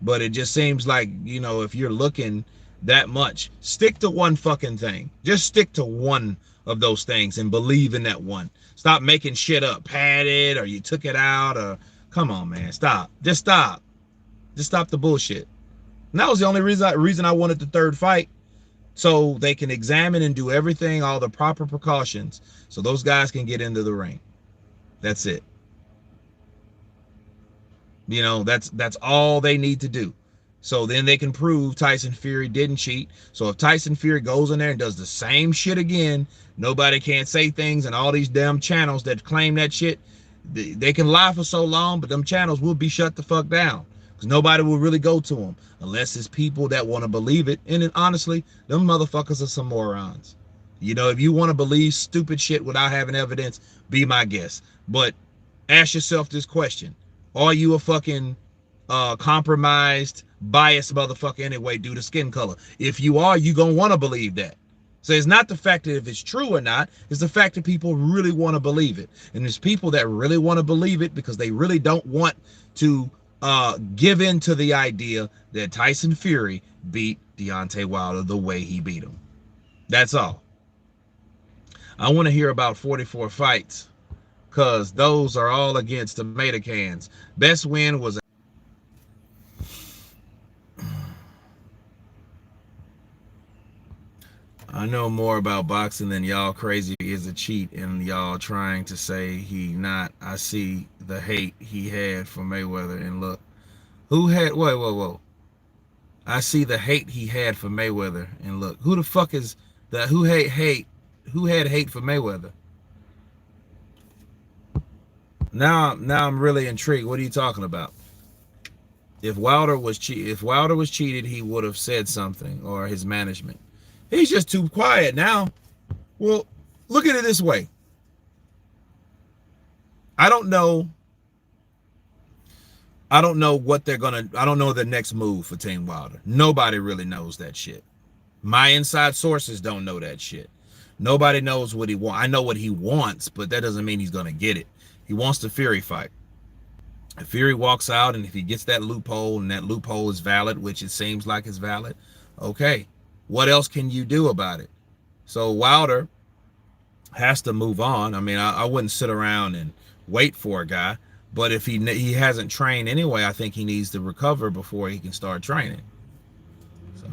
But it just seems like, if you're looking that much, stick to one fucking thing. Just stick to one of those things and believe in that one. Stop making shit up, pad it, or you took it out, or come on, man, stop. Just stop. Just stop the bullshit. And that was the only reason I wanted the third fight, so they can examine and do everything, all the proper precautions, so those guys can get into the ring. That's it. That's all they need to do. So then they can prove Tyson Fury didn't cheat. So if Tyson Fury goes in there and does the same shit again, nobody can't say things, and all these damn channels that claim that shit, they can lie for so long, but them channels will be shut the fuck down, because nobody will really go to them unless it's people that want to believe it. And then honestly, them motherfuckers are some morons. If you want to believe stupid shit without having evidence, be my guest. But ask yourself this question: are you a fucking compromised, biased motherfucker anyway due to skin color? If you are, you gonna want to believe that. So it's not the fact that if it's true or not, it's the fact that people really want to believe it. And there's people that really want to believe it because they really don't want to give in to the idea that Tyson Fury beat Deontay Wilder the way he beat him. That's all. I want to hear about 44 fights, because those are all against tomato cans. Best win was... I know more about boxing than y'all crazy is a cheat, and y'all trying to say he not. I see the hate he had for Mayweather, and look. Who had... Whoa. I see the hate he had for Mayweather, and look. Who the fuck is that? Who had hate for Mayweather? Now I'm really intrigued. What are you talking about? If Wilder was cheated, he would have said something, or his management. He's just too quiet now. Well, look at it this way. I don't know what they're gonna... I don't know the next move for Team Wilder. Nobody really knows that shit. My inside sources don't know that shit. Nobody knows what he wants. I know what he wants, but that doesn't mean he's gonna get it. He wants the Fury fight. If Fury walks out, and if he gets that loophole, and that loophole is valid, which it seems like it's valid, okay, what else can you do about it? So Wilder has to move on. I mean, I wouldn't sit around and wait for a guy, but if he hasn't trained anyway, I think he needs to recover before he can start training. So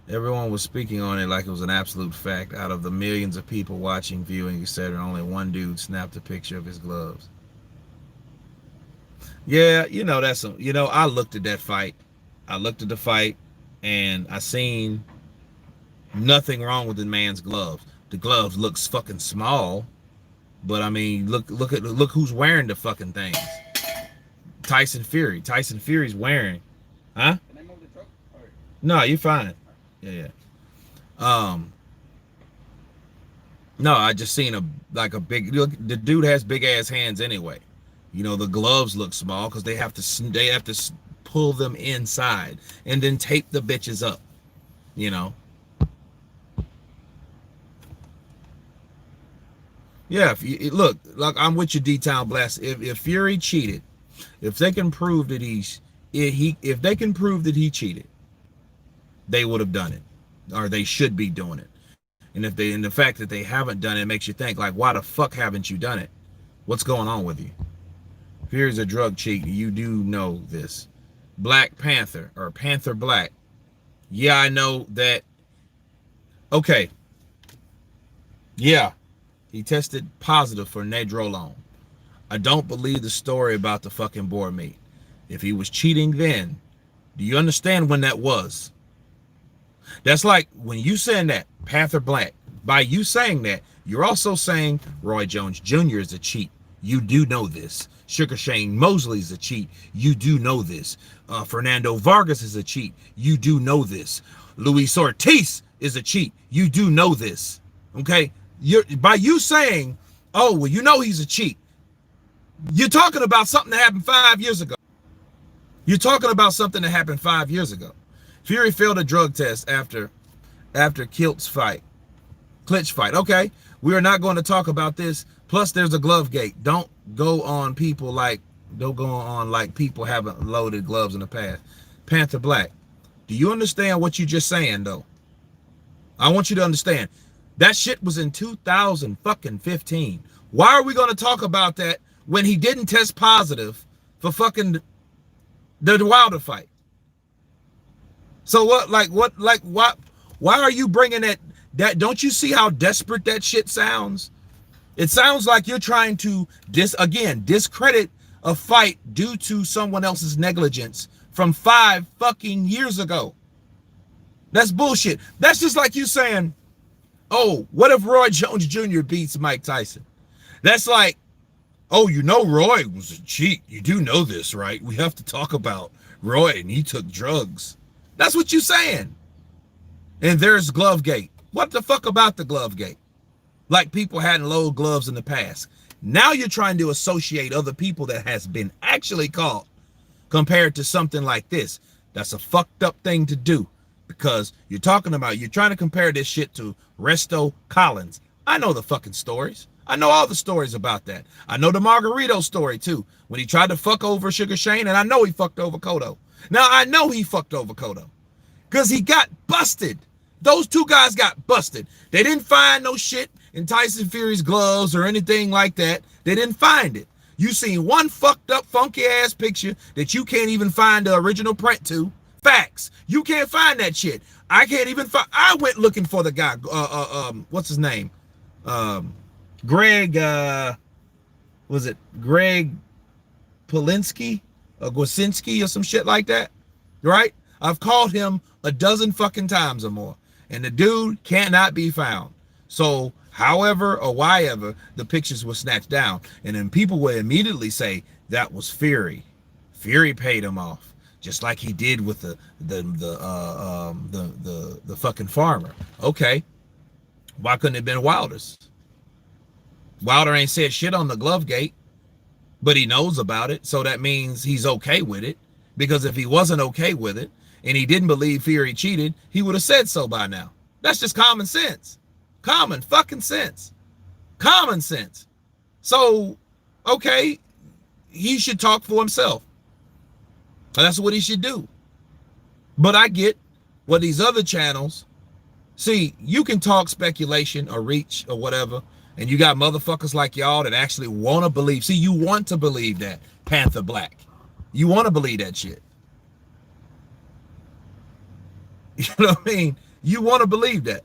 everyone was speaking on it like it was an absolute fact. Out of the millions of people watching, viewing, etc., only one dude snapped a picture of his gloves. Yeah, that's I looked at that fight. I looked at the fight, and I seen nothing wrong with the man's gloves. The gloves looks fucking small, but I mean, look who's wearing the fucking things. Tyson Fury. Tyson Fury's wearing. Huh? Can I move the truck? No, you're fine. Yeah. No, I just seen a big... Look, the dude has big ass hands anyway. The gloves look small because they have to pull them inside and then tape the bitches up. Yeah. Look, I'm with you, D-Town Blast. If Fury cheated, if they can prove that if they can prove that he cheated, they would have done it, or they should be doing it. And the fact that they haven't done it makes you think, like, why the fuck haven't you done it? What's going on with you? Fury's a drug cheat. You do know this. Black Panther or Panther Black. Yeah, I know that. Okay. Yeah, he tested positive for nandrolone. I don't believe the story about the fucking boar meat. If he was cheating then, do you understand when that was? That's like when you saying that, Panther Black, by you saying that, you're also saying Roy Jones Jr. is a cheat. You do know this. Sugar Shane Mosley is a cheat. You do know this. Fernando Vargas is a cheat. You do know this. Luis Ortiz is a cheat. You do know this. Okay? By you saying, oh, well, you know he's a cheat, you're talking about something that happened 5 years ago. You're talking about something that happened 5 years ago. Fury failed a drug test after Klitsch fight. Okay, we are not going to talk about this. Plus, there's a glove gate. Don't go on like people haven't loaded gloves in the past. Panther Black, do you understand what you're just saying though? I want you to understand that shit was in 2015. Why are we going to talk about that when he didn't test positive for fucking the Wilder fight? So why are you bringing that? Don't you see how desperate that shit sounds? It sounds like you're trying to discredit a fight due to someone else's negligence from 5 fucking years ago. That's bullshit. That's just like you saying, oh, what if Roy Jones Jr. beats Mike Tyson? That's like, oh, you know Roy was a cheat. You do know this, right? We have to talk about Roy and he took drugs. That's what you're saying. And there's Glovegate. What the fuck about the Glovegate? Like people hadn't loaded gloves in the past. Now you're trying to associate other people that has been actually caught compared to something like this. That's a fucked up thing to do because you're trying to compare this shit to Resto Collins. I know the fucking stories. I know all the stories about that. I know the Margarito story too, when he tried to fuck over Sugar Shane, and I know he fucked over Cotto. Now I know he fucked over Cotto because he got busted. Those two guys got busted. They didn't find no shit in Tyson Fury's gloves or anything like that. They didn't find it. You seen one fucked up, funky ass picture that you can't even find the original print to. Facts. You can't find that shit. I can't even find. I went looking for the guy. What's his name? Greg. Was it Greg Polinsky or Gosinski or some shit like that? Right? I've called him a dozen fucking times or more, and the dude cannot be found. So, however or why ever, the pictures were snatched down, and then people would immediately say that was Fury. Fury paid him off, just like he did with the fucking farmer. Okay, why couldn't it have been Wilder's? Wilder ain't said shit on the Glovegate, but he knows about it, so that means he's okay with it. Because if he wasn't okay with it and he didn't believe Fury cheated, he would have said so by now. That's just common sense. Common fucking sense. Common sense. So, okay, he should talk for himself. That's what he should do. But I get what these other channels, see, you can talk speculation or reach or whatever, and you got motherfuckers like y'all that actually want to believe. See, you want to believe that Panther Black. You want to believe that shit. You know what I mean? You want to believe that.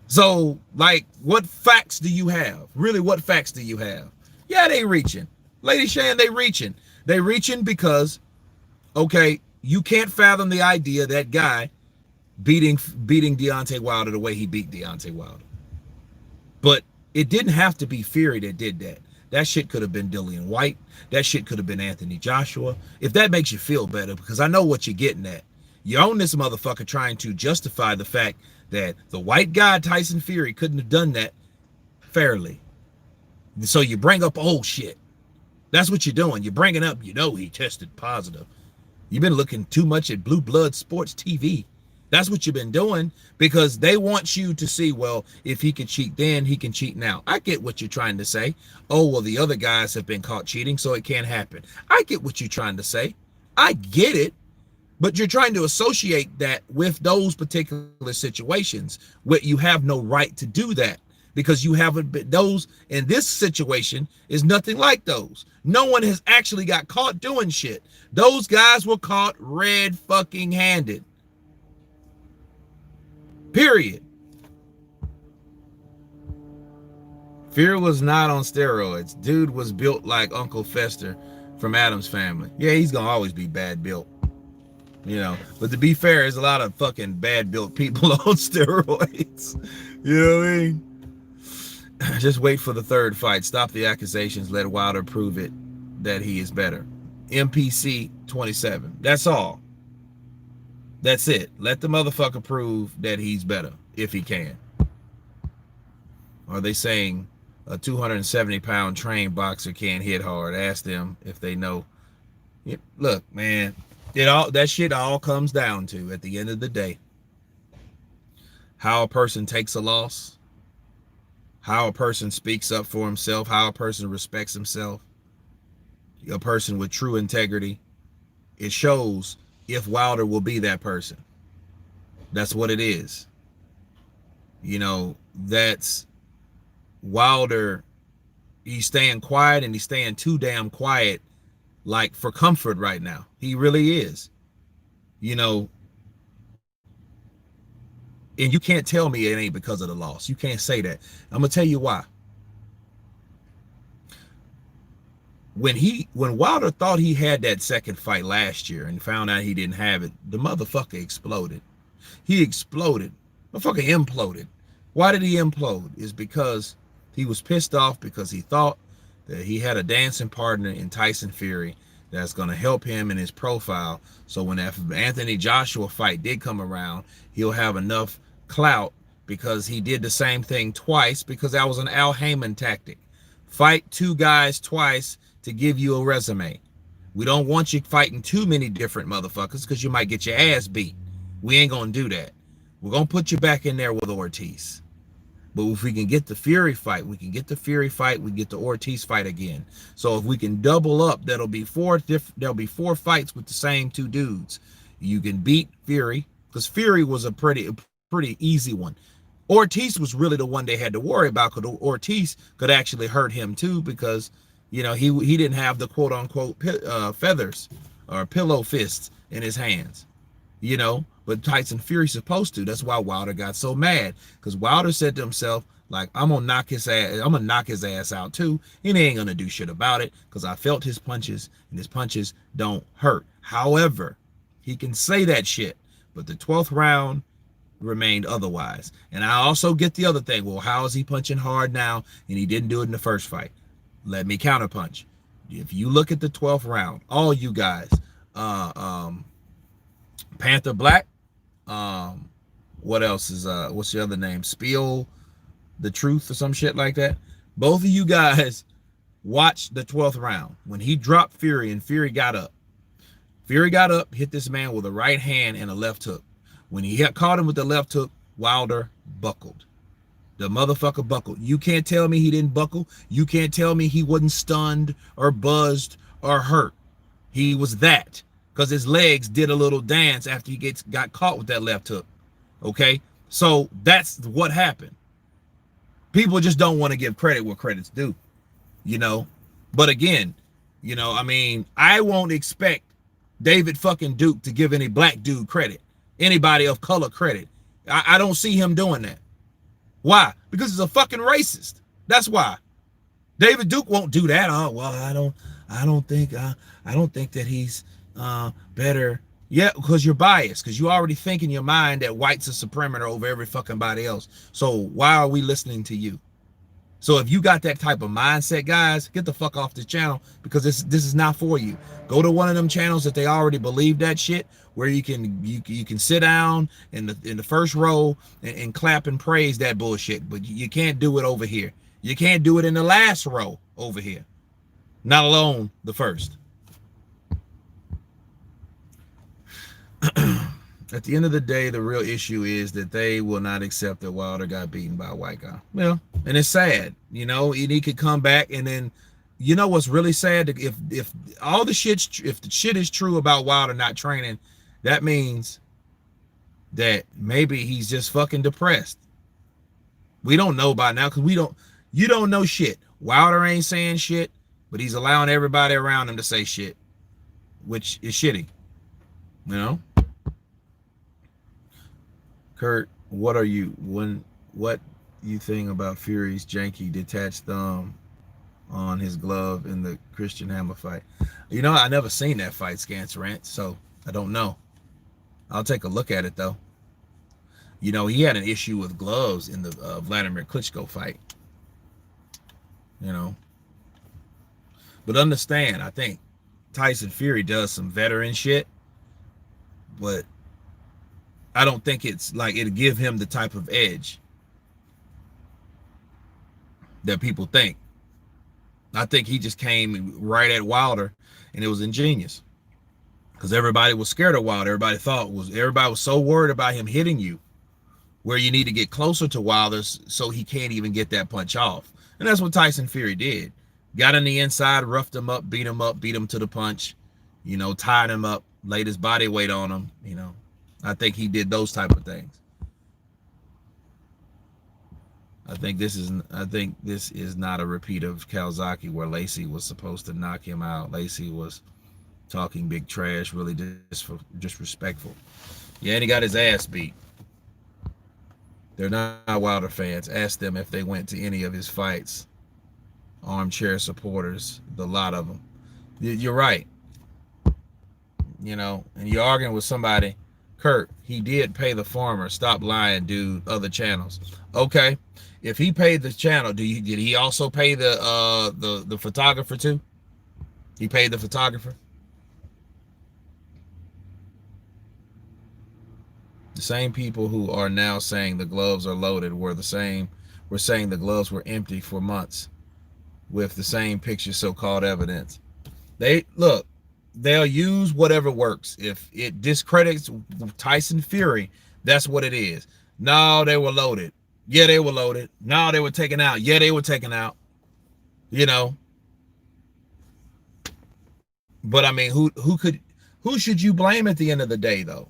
So, like, what facts do you have? Really, what facts do you have? Yeah, they reaching. Lady Shan, they reaching. They reaching because, okay, you can't fathom the idea that guy beating Deontay Wilder the way he beat Deontay Wilder. But it didn't have to be Fury that did that. That shit could have been Dillian White. That shit could have been Anthony Joshua. If that makes you feel better, because I know what you're getting at. You're on this motherfucker trying to justify the fact that the white guy, Tyson Fury, couldn't have done that fairly. So you bring up old shit. That's what you're doing. You're bringing up, you know, he tested positive. You've been looking too much at Blue Blood Sports TV. That's what you've been doing because they want you to see, well, if he can cheat then, he can cheat now. I get what you're trying to say. Oh, well, the other guys have been caught cheating, so it can't happen. I get what you're trying to say. I get it. But you're trying to associate that with those particular situations where you have no right to do that because you haven't been, those in this situation is nothing like those. No one has actually got caught doing shit. Those guys were caught red fucking handed. Period. Fear was not on steroids. Dude was built like Uncle Fester from Addams Family. Yeah, he's gonna always be bad built. You know, but to be fair, there's a lot of fucking bad built people on steroids. You know what I mean? Just wait for the third fight. Stop the accusations. Let Wilder prove it that he is better. MPC 27. That's all. That's it. Let the motherfucker prove that he's better if he can. Are they saying a 270-pound trained boxer can't hit hard? Ask them if they know. Yeah, look, man, that shit all comes down to, at the end of the day, how a person takes a loss, how a person speaks up for himself, how a person respects himself, a person with true integrity. It shows if Wilder will be that person. That's what it is. You know, that's Wilder. He's staying quiet, and he's staying too damn quiet, like for comfort right now. He really is. You know, and you can't tell me it ain't because of the loss. You can't say that. I'm gonna tell you why. When Wilder thought he had that second fight last year and found out he didn't have it, the motherfucker exploded. He exploded. Motherfucker imploded. Why did he implode? Is because he was pissed off because he thought that he had a dancing partner in Tyson Fury that's going to help him in his profile. So when that Anthony Joshua fight did come around, he'll have enough clout because he did the same thing twice, because that was an Al Heyman tactic. Fight two guys twice to give you a resume. We don't want you fighting too many different motherfuckers because you might get your ass beat. We ain't going to do that. We're going to put you back in there with Ortiz. But if we can get the Fury fight, we can get the Ortiz fight again. So if we can double up, there'll be four fights with the same two dudes. You can beat Fury, because Fury was a pretty easy one. Ortiz was really the one they had to worry about, because Ortiz could actually hurt him too, because you know he didn't have the quote unquote feathers or pillow fists in his hands. You know, but Tyson Fury's supposed to. That's why Wilder got so mad, because Wilder said to himself, like, I'm gonna knock his ass out too, and he ain't gonna do shit about it, because I felt his punches, and his punches don't hurt. However, he can say that shit, but the 12th round remained otherwise. And I also get the other thing. Well, how is he punching hard now, and he didn't do it in the first fight? Let me counterpunch. If you look at the 12th round, all you guys, Panther Black, what else is what's the other name? Spiel the Truth or some shit like that. Both of you guys watched the 12th round when he dropped Fury and Fury got up. Fury got up, hit this man with a right hand and a left hook. When he caught him with the left hook, Wilder buckled. The motherfucker buckled. You can't tell me he didn't buckle. You can't tell me he wasn't stunned or buzzed or hurt. He was that, because his legs did a little dance after he got caught with that left hook. Okay, so that's what happened. People just don't want to give credit where credit's due, you know. But again, you know, I mean, I won't expect David fucking Duke to give any black dude credit, anybody of color credit. I don't see him doing that. Why? Because he's a fucking racist. That's why. David Duke won't do that. Oh well, I don't think that he's better. Yeah, because you're biased, because you already think in your mind that whites are supremator over every fucking body else. So why are we listening to you? So if you got that type of mindset, guys, get the fuck off this channel, because this is not for you. Go to one of them channels that they already believe that shit, where you can sit down in the first row and clap and praise that bullshit, but you can't do it over here. You can't do it in the last row over here, not alone the first. At the end of the day, the real issue is that they will not accept that Wilder got beaten by a white guy. Well, and it's sad, you know, and he could come back, and then, you know what's really sad? If all the shit, if the shit is true about Wilder not training, that means that maybe he's just fucking depressed. We don't know by now because you don't know shit. Wilder ain't saying shit, but he's allowing everybody around him to say shit, which is shitty. You know? Kurt, what you think about Fury's janky detached thumb on his glove in the Christian Hammer fight? I never seen that fight, Scance Rant, so I don't know. I'll take a look at it though. He had an issue with gloves in the Vladimir Klitschko fight. But understand, I think Tyson Fury does some veteran shit, but I don't think it's like it'll give him the type of edge that people think. I think he just came right at Wilder, and it was ingenious because everybody was scared of Wilder. Everybody was so worried about him hitting you, where you need to get closer to Wilder so he can't even get that punch off. And that's what Tyson Fury did. Got on the inside, roughed him up, beat him to the punch, tied him up, laid his body weight on him. I think he did those type of things. I think this is not a repeat of Calzaghe where Lacey was supposed to knock him out. Lacey was talking big trash, really disrespectful. Yeah, and he got his ass beat. They're not Wilder fans. Ask them if they went to any of his fights. Armchair supporters, the lot of them. You're right. And you're arguing with somebody. Kurt, he did pay the farmer. Stop lying, dude. Other channels. Okay. If he paid the channel, did he also pay the photographer too? He paid the photographer. The same people who are now saying the gloves are loaded were saying the gloves were empty for months with the same picture, so-called evidence. They'll use whatever works. If it discredits Tyson Fury, that's what it is. No, they were loaded. Yeah, they were loaded. No, they were taken out. Yeah, they were taken out. But I mean, who should you blame at the end of the day, though?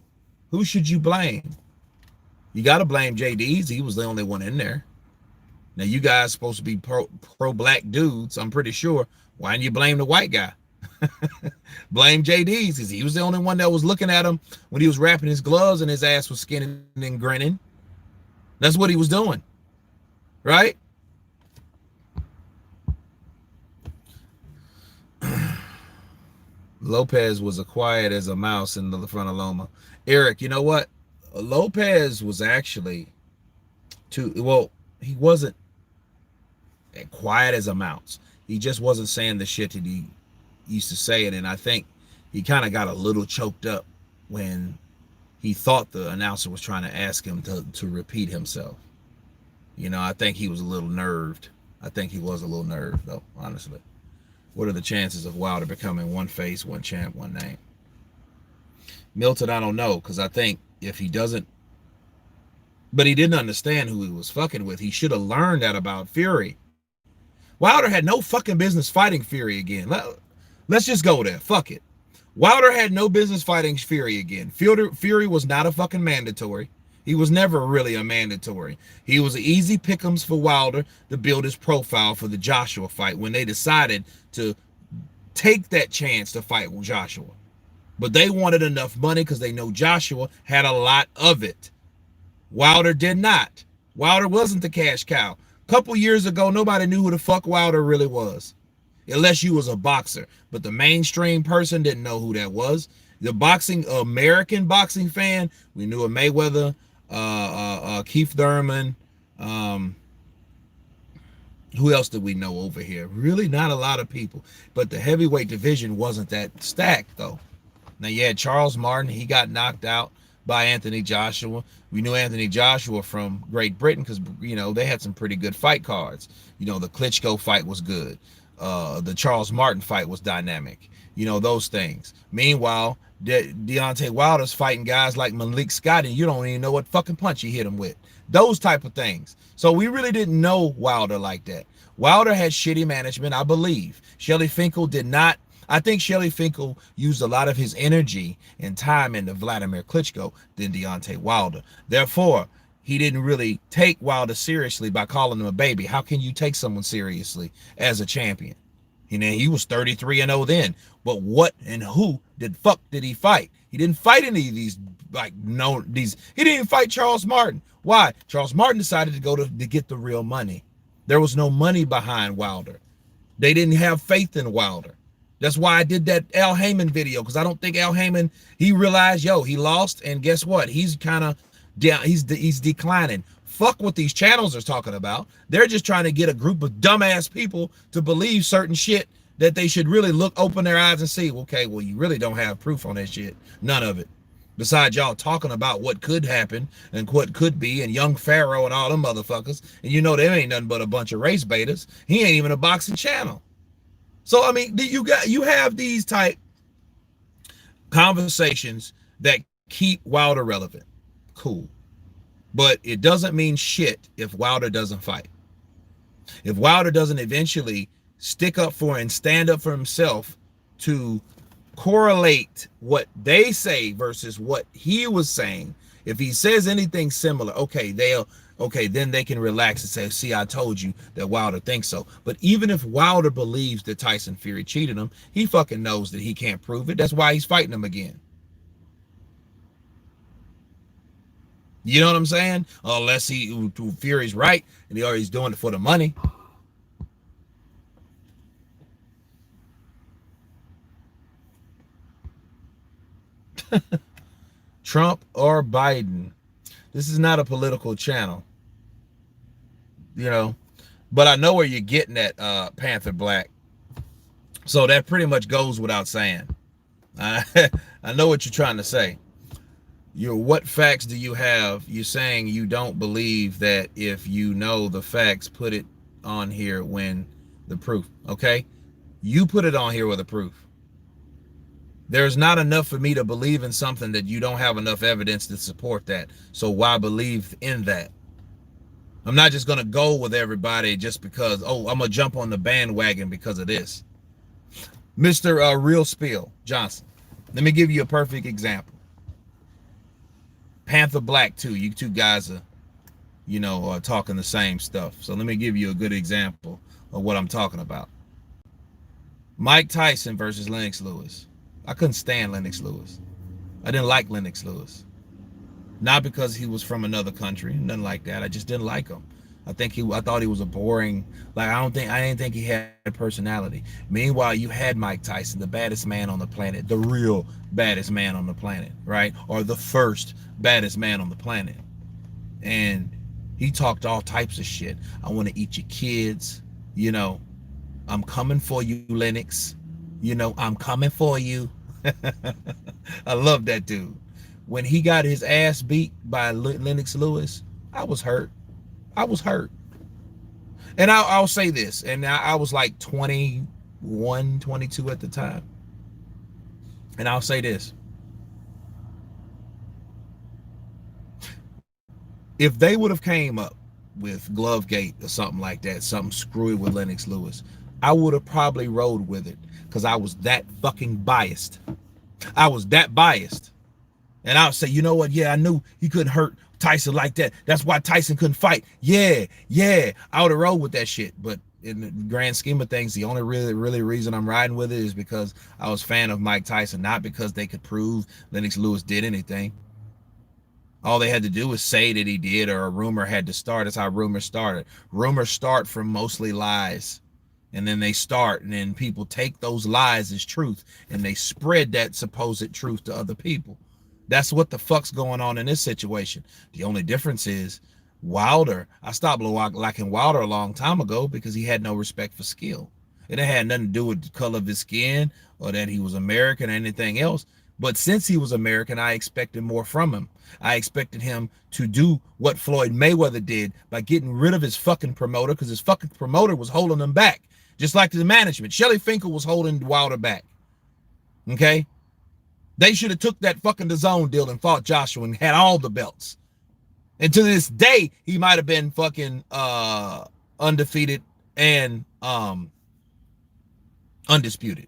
Who should you blame? You got to blame JD's. He was the only one in there. Now, you guys supposed to be pro-black dudes, I'm pretty sure. Why didn't you blame the white guy? Blame JD's, because he was the only one that was looking at him when he was wrapping his gloves and his ass was skinning and grinning. That's what he was doing, right? Lopez was as quiet as a mouse in the front of Loma. Eric, you know what? Lopez was actually he wasn't quiet as a mouse. He just wasn't saying the shit that he used to say it, and I think he kind of got a little choked up when he thought the announcer was trying to ask him to repeat himself. I think he was a little nerved. I think he was a little nerved, though, honestly. What are the chances of Wilder becoming one face, one champ, one name? Milton, I don't know, because I think if he doesn't, but he didn't understand who he was fucking with. He should have learned that about Fury. Wilder had no fucking business fighting Fury again. Let's just go there. Fuck it. Wilder had no business fighting Fury again. Fury was not a fucking mandatory. He was never really a mandatory. He was an easy pick'ems for Wilder to build his profile for the Joshua fight when they decided to take that chance to fight with Joshua. But they wanted enough money because they know Joshua had a lot of it. Wilder did not. Wilder wasn't the cash cow. A couple years ago, nobody knew who the fuck Wilder really was, unless you was a boxer. But the mainstream person didn't know who that was. The American boxing fan, we knew of Mayweather, Keith Thurman. Who else did we know over here? Really not a lot of people. But the heavyweight division wasn't that stacked, though. Now, you had Charles Martin. He got knocked out by Anthony Joshua. We knew Anthony Joshua from Great Britain because, they had some pretty good fight cards. The Klitschko fight was good. The Charles Martin fight was dynamic. Those things. Meanwhile, Deontay Wilder's fighting guys like Malik Scott, and you don't even know what fucking punch he hit him with. Those type of things. So we really didn't know Wilder like that. Wilder had shitty management, I believe. Shelly Finkel did not. I think Shelly Finkel used a lot of his energy and time into Vladimir Klitschko than Deontay Wilder. Therefore, he didn't really take Wilder seriously by calling him a baby. How can you take someone seriously as a champion? You know, he was 33-0 then. But what and who did he fight? He didn't fight any of these he didn't even fight Charles Martin. Why? Charles Martin decided to go to get the real money. There was no money behind Wilder. They didn't have faith in Wilder. That's why I did that Al Heyman video, because I don't think Al Heyman, he realized, he lost, and guess what? He's kind of down. He's declining. Fuck what these channels are talking about. They're just trying to get a group of dumbass people to believe certain shit that they should really open their eyes and see. Okay, well, you really don't have proof on that shit. None of it. Besides y'all talking about what could happen and what could be, and young Pharaoh and all them motherfuckers, and you know they ain't nothing but a bunch of race baiters. He ain't even a boxing channel. So I mean, you have these type conversations that keep Wilder relevant. Cool. But it doesn't mean shit if Wilder doesn't fight. If Wilder doesn't eventually stick up for and stand up for himself to correlate what they say versus what he was saying. If he says anything similar, then they can relax and say, see, I told you that Wilder thinks so. But even if Wilder believes that Tyson Fury cheated him, he fucking knows that he can't prove it. That's why he's fighting him again. You know what I'm saying? Unless Fury's right and he's doing it for the money. Trump or Biden. This is not a political channel. You know, but I know where you're getting at, Panther Black. So that pretty much goes without saying. I know what you're trying to say. What facts do you have? You're saying you don't believe that if you know the facts, put it on here when the proof. Okay? You put it on here with the proof. There's not enough for me to believe in something that you don't have enough evidence to support that. So why believe in that? I'm not just going to go with everybody just because, I'm going to jump on the bandwagon because of this. Mr. Real Spill Johnson, let me give you a perfect example. Panther Black too. You two guys are, talking the same stuff. So let me give you a good example of what I'm talking about. Mike Tyson versus Lennox Lewis. I couldn't stand Lennox Lewis. I didn't like Lennox Lewis. Not because he was from another country, nothing like that. I just didn't like him. I thought he was a boring, I didn't think he had personality. Meanwhile, you had Mike Tyson, the baddest man on the planet, the real baddest man on the planet, right? Or the first baddest man on the planet. And he talked all types of shit. I want to eat your kids, I'm coming for you, Lennox. I'm coming for you. I love that dude. When he got his ass beat by Lennox Lewis, I was hurt. And I'll say this, and I was like 21, 22 at the time. And I'll say this. If they would have came up with Glovegate or something like that, something screwy with Lennox Lewis, I would have probably rode with it because I was that fucking biased. And I'll say, you know what? Yeah, I knew he couldn't hurt Tyson like that. That's why Tyson couldn't fight. Yeah. I would have rode with that shit. But in the grand scheme of things, the only really reason I'm riding with it is because I was a fan of Mike Tyson, not because they could prove Lennox Lewis did anything. All they had to do was say that he did, or a rumor had to start. That's how rumors started. Rumors start from mostly lies. And then they start, and then people take those lies as truth, and they spread that supposed truth to other people. That's what the fuck's going on in this situation. The only difference is Wilder. I stopped liking Wilder a long time ago because he had no respect for skill. It had nothing to do with the color of his skin or that he was American or anything else. But since he was American, I expected more from him. I expected him to do what Floyd Mayweather did by getting rid of his fucking promoter, because his fucking promoter was holding him back. Just like the management. Shelly Finkel was holding Wilder back. Okay? They should have took that fucking DAZN deal and fought Joshua and had all the belts. And to this day, he might have been fucking undefeated and undisputed.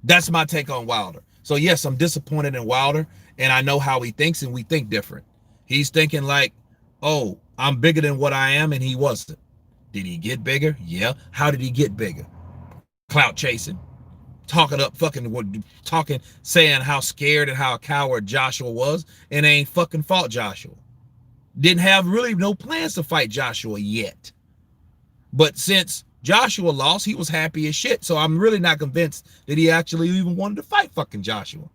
That's my take on Wilder. So yes, I'm disappointed in Wilder, and I know how he thinks, and we think different. He's thinking like, oh, I'm bigger than what I am, and he wasn't. Did he get bigger? Yeah. How did he get bigger? Clout chasing, talking up talking, saying how scared and how a coward Joshua was, and they ain't fucking fought Joshua. Didn't have really no plans to fight Joshua yet. But since Joshua lost, he was happy as shit. So I'm really not convinced that he actually even wanted to fight fucking Joshua.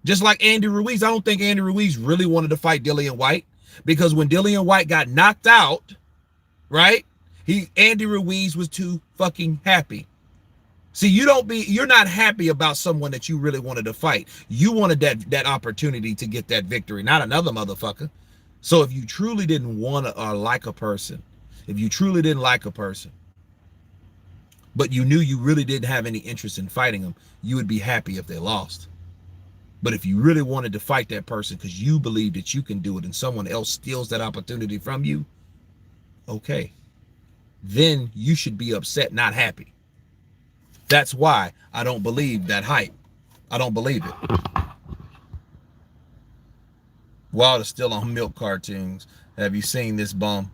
Just like Andy Ruiz, I don't think Andy Ruiz really wanted to fight Dillian White, because when Dillian White got knocked out, right? Andy Ruiz was too fucking happy. See, you're not happy about someone that you really wanted to fight. You wanted that opportunity to get that victory, not another motherfucker. So if you truly didn't want to like a person, if you truly didn't like a person, but you knew you really didn't have any interest in fighting them, you would be happy if they lost. But if you really wanted to fight that person because you believe that you can do it and someone else steals that opportunity from you, okay, then you should be upset, not happy. That's why I don't believe that hype. I don't believe it. Wilder's still on milk cartoons. Have you seen this bum?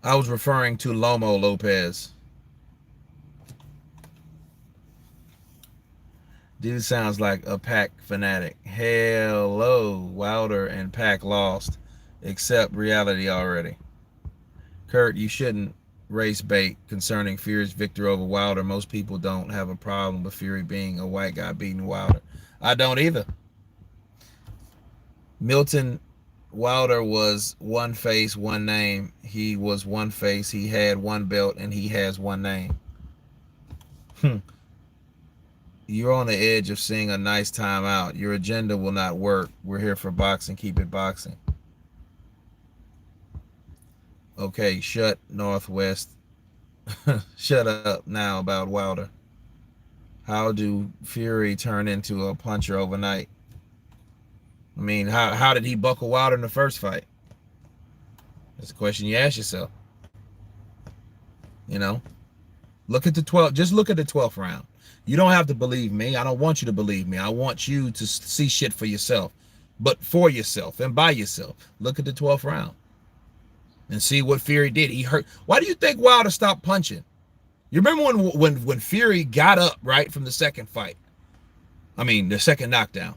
I was referring to Loma Lopez. Dude sounds like a Pac fanatic. Hello, Wilder and Pac lost. Accept reality already. Kurt, you shouldn't race bait concerning Fury's victory over Wilder. Most people don't have a problem with Fury being a white guy beating Wilder. I don't either. Milton Wilder was one face, one name. He was one face. He had one belt, and he has one name. You're on the edge of seeing a nice time out. Your agenda will not work. We're here for boxing. Keep it boxing. Okay, shut Northwest. Shut up now about Wilder. How do Fury turn into a puncher overnight? I mean, how did he buckle Wilder in the first fight? That's a question you ask yourself. You know? Look at the 12th. Just look at the 12th round. You don't have to believe me. I don't want you to believe me. I want you to see shit for yourself. But for yourself and by yourself. Look at the 12th round. And see what Fury did. He hurt. Why do you think Wilder stopped punching? You remember when Fury got up, right, from the second fight? I mean, the second knockdown.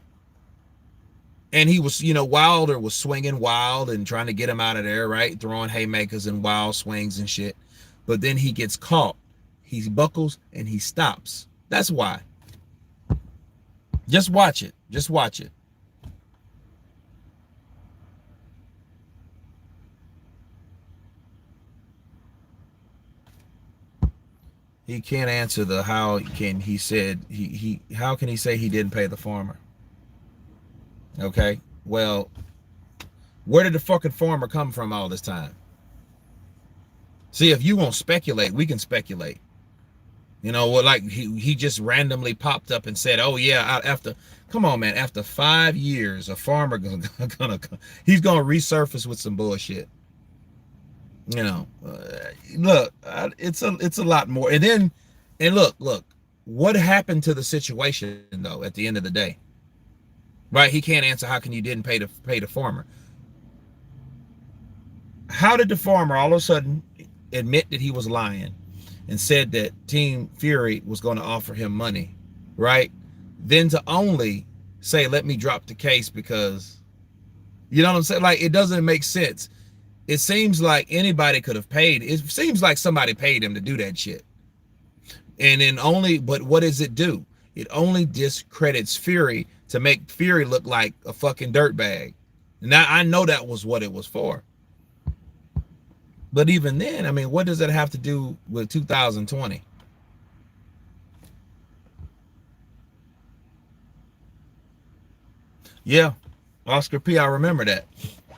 And he was, Wilder was swinging wild and trying to get him out of there, right? Throwing haymakers and wild swings and shit. But then he gets caught. He buckles and he stops. That's why. Just watch it. Just watch it. He can't answer the how can he said how can he say he didn't pay the farmer? Okay, well, where did the fucking farmer come from all this time? See, if you won't speculate, we can speculate. Like he just randomly popped up and said, "Oh yeah, come on, man, after 5 years, a farmer he's gonna resurface with some bullshit." Look, it's a lot more. And look, what happened to the situation though? At the end of the day, right? He can't answer. How can you didn't pay the farmer? How did the farmer all of a sudden admit that he was lying and said that Team Fury was going to offer him money, right? Then to only say, "Let me drop the case," because you know what I'm saying? Like, it doesn't make sense. It seems like anybody could have paid. It seems like somebody paid him to do that shit. And then but what does it do? It only discredits Fury to make Fury look like a fucking dirtbag. Now, I know that was what it was for. But even then, I mean, what does that have to do with 2020? Yeah, Oscar P., I remember that.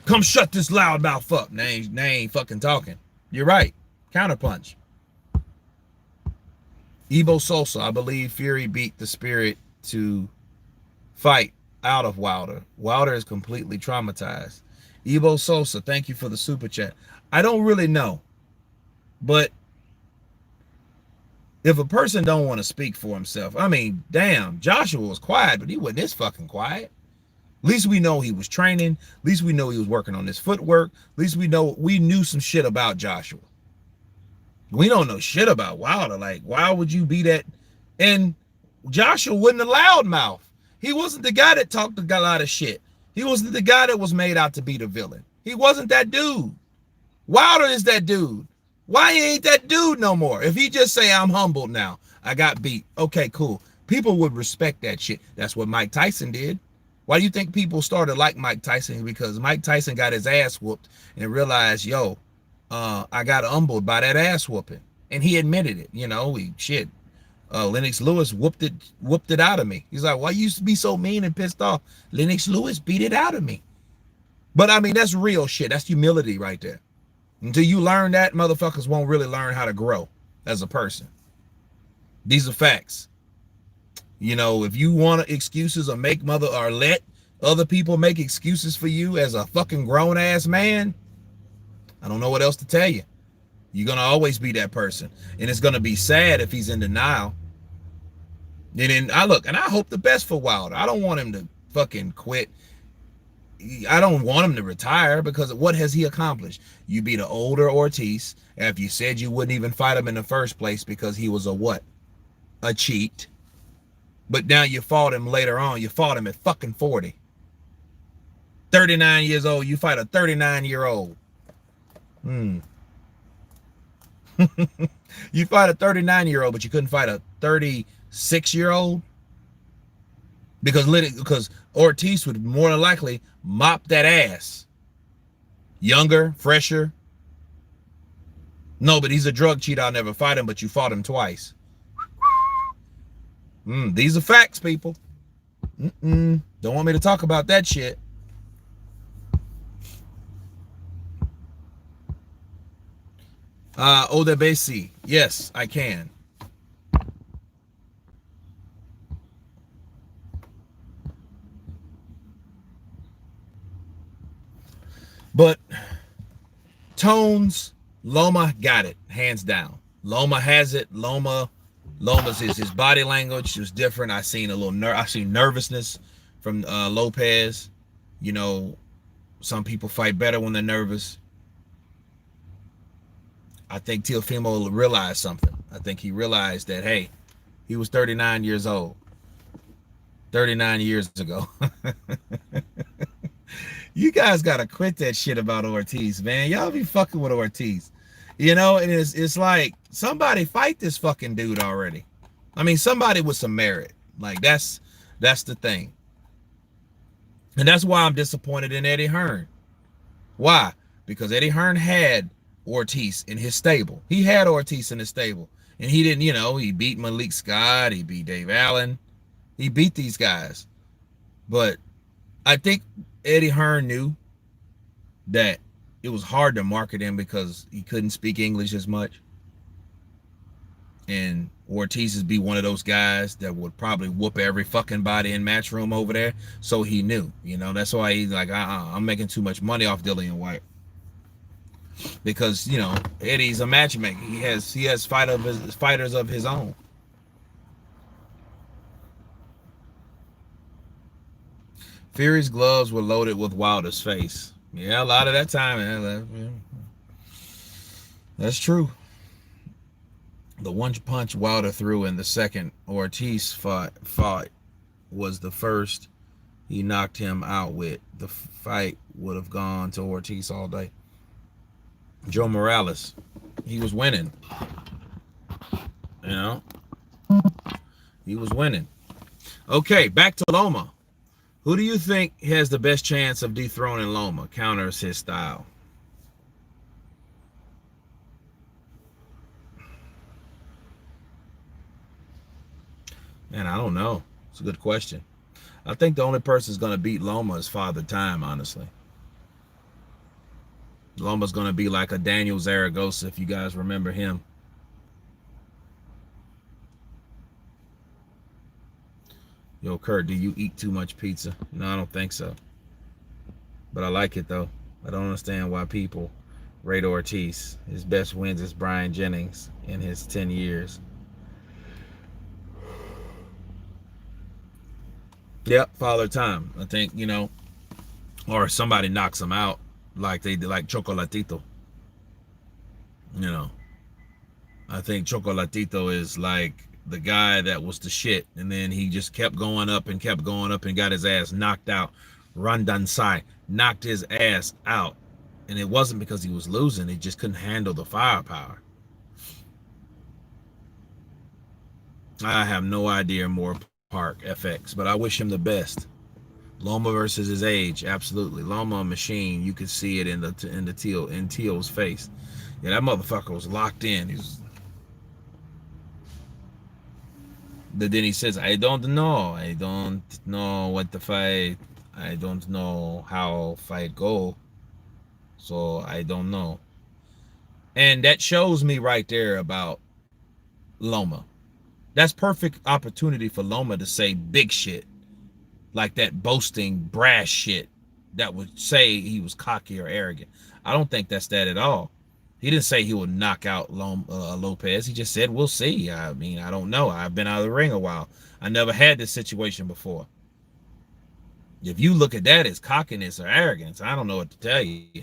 Come shut this loudmouth up. They ain't fucking talking. You're right. Counterpunch. Evo Sosa, I believe Fury beat the spirit to fight out of Wilder. Wilder is completely traumatized. Evo Sosa, thank you for the super chat. I don't really know, but If a person don't want to speak for himself, I mean, damn, Joshua was quiet, but he wasn't this fucking quiet. At least we know he was training. At least we know he was working on his footwork. At least we knew some shit about Joshua. We don't know shit about Wilder. Like, why would you be that? And Joshua wasn't a loudmouth. He wasn't the guy that talked a lot of shit. He wasn't the guy that was made out to be the villain. He wasn't that dude. Wilder is that dude. Why he ain't that dude no more? If he just say, I'm humbled now, I got beat. Okay, cool. People would respect that shit. That's what Mike Tyson did. Why do you think people started like Mike Tyson? Because Mike Tyson got his ass whooped and realized, yo, I got humbled by that ass whooping. And he admitted it. You know, shit. Lennox Lewis whooped it out of me. He's like, why you used to be so mean and pissed off? Lennox Lewis beat it out of me. But I mean, that's real shit. That's humility right there. Until you learn that, motherfuckers won't really learn how to grow as a person. These are facts. You know, if you want excuses or let other people make excuses for you as a fucking grown ass man, I don't know what else to tell you. You're going to always be that person. And it's going to be sad if he's in denial. And then I hope the best for Wilder. I don't want him to fucking quit. I don't want him to retire, because what has he accomplished? You beat an older Ortiz after you said you wouldn't even fight him in the first place because he was a what? A cheat. But now you fought him later on. You fought him at fucking 40. 39 years old. You fight a 39-year-old. You fight a 39-year-old, but you couldn't fight a 36-year-old? Because Ortiz would more than likely mop that ass. Younger, fresher. No, but he's a drug cheat. I'll never fight him, but you fought him twice. These are facts, people. Don't want me to talk about that shit. Odebesi. Yes, I can. But tones, Loma got it, hands down. Loma has it. Loma's his body language was different. I seen nervousness from Lopez. You know, some people fight better when they're nervous. I think Teofimo realized something. I think he realized that, hey, he was 39 years old. 39 years ago. You guys gotta quit that shit about Ortiz, man. Y'all be fucking with Ortiz. You know, and it's like, somebody fight this fucking dude already. I mean, somebody with some merit. Like, that's the thing. And that's why I'm disappointed in Eddie Hearn. Why? Because Eddie Hearn had Ortiz in his stable. He had Ortiz in his stable. And he didn't, he beat Malik Scott. He beat Dave Allen. He beat these guys. But I think Eddie Hearn knew that it was hard to market him because he couldn't speak English as much. And Ortiz would be one of those guys that would probably whoop every fucking body in Matchroom over there. So he knew, that's why he's like, I'm making too much money off Dillian White. Because, Eddie's a matchmaker. He has fighters of his own. Fury's gloves were loaded with Wilder's face. Yeah, a lot of that time. That's true. The one punch Wilder threw in the second Ortiz fought was the first he knocked him out with. The fight would have gone to Ortiz all day. Joe Morales, he was winning. He was winning. Okay, back to Loma. Who do you think has the best chance of dethroning Loma? Counters his style. Man, I don't know. It's a good question. I think the only person who's going to beat Loma is Father Time, honestly. Loma's going to be like a Daniel Zaragoza, if you guys remember him. Yo, Kurt, do you eat too much pizza? No, I don't think so. But I like it, though. I don't understand why people rate Ortiz. His best wins is Brian Jennings in his 10 years. Yep, Father Time. I think, or somebody knocks him out like they did, like Chocolatito. You know, I think Chocolatito is like the guy that was the shit, and then he just kept going up and kept going up and got his ass knocked out. Randansai knocked his ass out, and it wasn't because he was losing; he just couldn't handle the firepower. I have no idea more Park FX, but I wish him the best. Loma versus his age, absolutely. Loma machine, you could see it in Teal's face. Yeah, that motherfucker was locked in. But then he says, I don't know. I don't know what the fight. I don't know how fight go. So I don't know. And that shows me right there about Loma. That's perfect opportunity for Loma to say big shit. Like that boasting, brash shit that would say he was cocky or arrogant. I don't think that's that at all. He didn't say he would knock out Lopez. He just said, we'll see. I mean, I don't know. I've been out of the ring a while. I never had this situation before. If you look at that as cockiness or arrogance, I don't know what to tell you.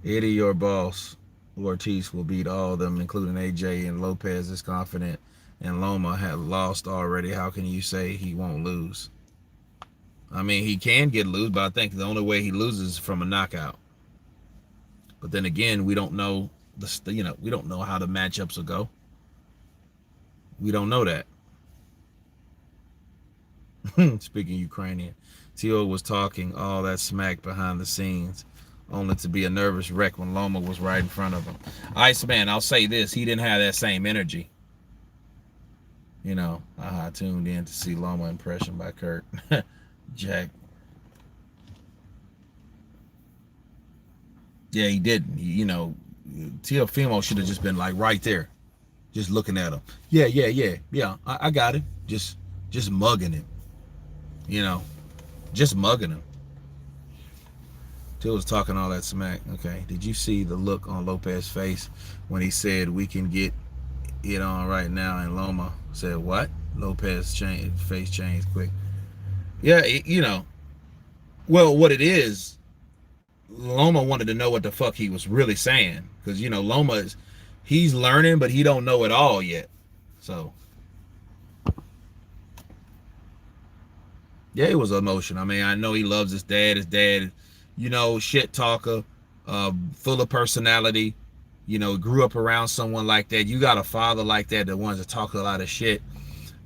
Eddie, your boss, Ortiz will beat all of them, including AJ, and Lopez is confident, and Loma had lost already. How can you say he won't lose? I mean, he can get lose, but I think the only way he loses is from a knockout. But then again, we don't know we don't know how the matchups will go. We don't know that. Speaking Ukrainian, Tio was talking all that smack behind the scenes, only to be a nervous wreck when Loma was right in front of him. Iceman, I'll say this: he didn't have that same energy. I tuned in to see Loma impression by Kurt. Jack. Yeah, he didn't. Teofimo should have just been like right there, just looking at him. Yeah. I got it. Just mugging him. Just mugging him. Till was talking all that smack. Okay. Did you see the look on Lopez's face when he said we can get it on right now? And Loma said what? Lopez face changed quick. Yeah, well, what it is, Loma wanted to know what the fuck he was really saying, because Loma he's learning, but he don't know it all yet. So yeah, it was emotion. I mean, I know he loves his dad. His dad, shit talker, full of personality. Grew up around someone like that. You got a father like that that wants to talk a lot of shit.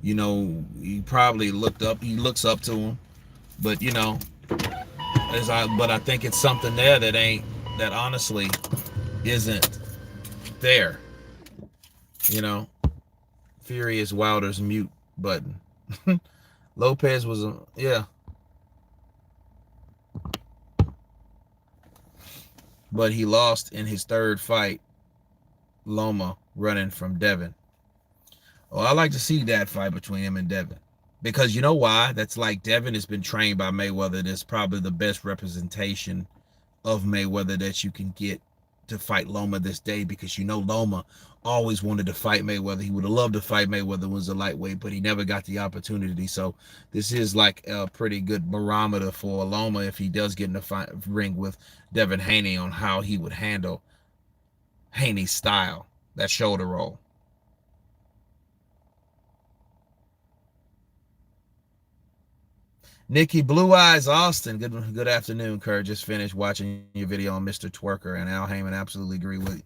He probably he looks up to him, but but I think it's something there that honestly isn't there. Fury is Wilder's mute button. Lopez was yeah, but he lost in his third fight. Loma running from Devin. Oh, I like to see that fight between him and Devin. Because you know why? That's like Devin has been trained by Mayweather. That's probably the best representation of Mayweather that you can get to fight Loma this day, because Loma always wanted to fight Mayweather. He would have loved to fight Mayweather was a lightweight, but he never got the opportunity. So this is like a pretty good barometer for Loma if he does get in the ring with Devin Haney on how he would handle Haney's style, that shoulder roll. Nikki Blue Eyes Austin, good afternoon, Kurt. Just finished watching your video on Mr. Twerker, and Al Heyman absolutely agree with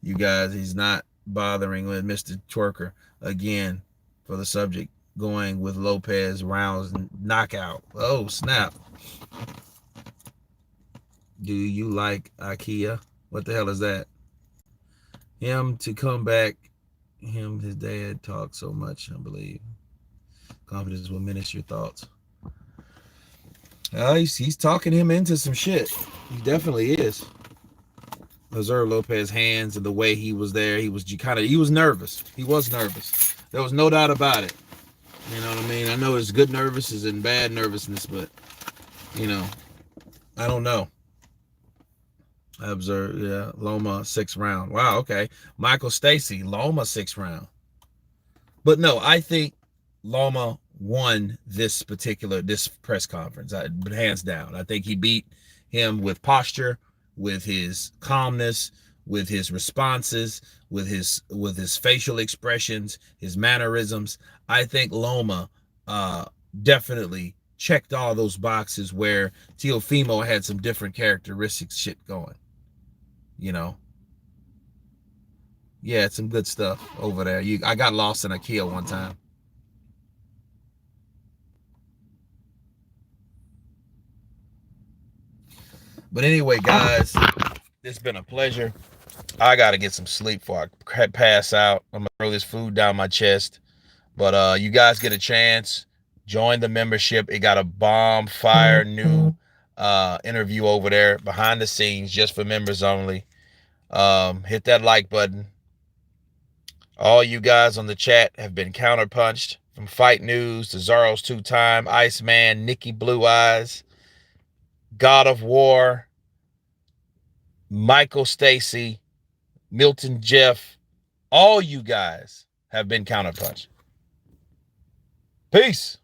you guys. He's not bothering with Mr. Twerker again for the subject, going with Lopez rounds knockout. Oh, snap. Do you like IKEA? What the hell is that? Him to come back, his dad talked so much, I believe. Confidence will diminish your thoughts. He's talking him into some shit. He definitely is. Observe Lopez's hands and the way he was there. He was nervous. He was nervous. There was no doubt about it. You know what I mean? I know there's good nervousness and bad nervousness, but I don't know. I observed, yeah. Loma, 6th round. Wow, okay. Michael Stacy, Loma, 6th round. But no, I think Loma won this press conference, but hands down. I think he beat him with posture, with his calmness, with his responses, with his facial expressions, his mannerisms. I think Loma definitely checked all those boxes where Teofimo had some different characteristics shit going. You know, yeah, it's some good stuff over there. I got lost in a kill one time. But anyway, guys, it's been a pleasure. I gotta get some sleep before I pass out. I'm gonna throw this food down my chest. But you guys get a chance, join the membership. It got a bomb fire new interview over there behind the scenes just for members only. Hit that like button. All you guys on the chat have been counterpunched, from Fight News to Zaro's Two-Time, Iceman, Nikki Blue Eyes, God of War, Michael Stacy, Milton Jeff. All you guys have been counterpunched. Peace.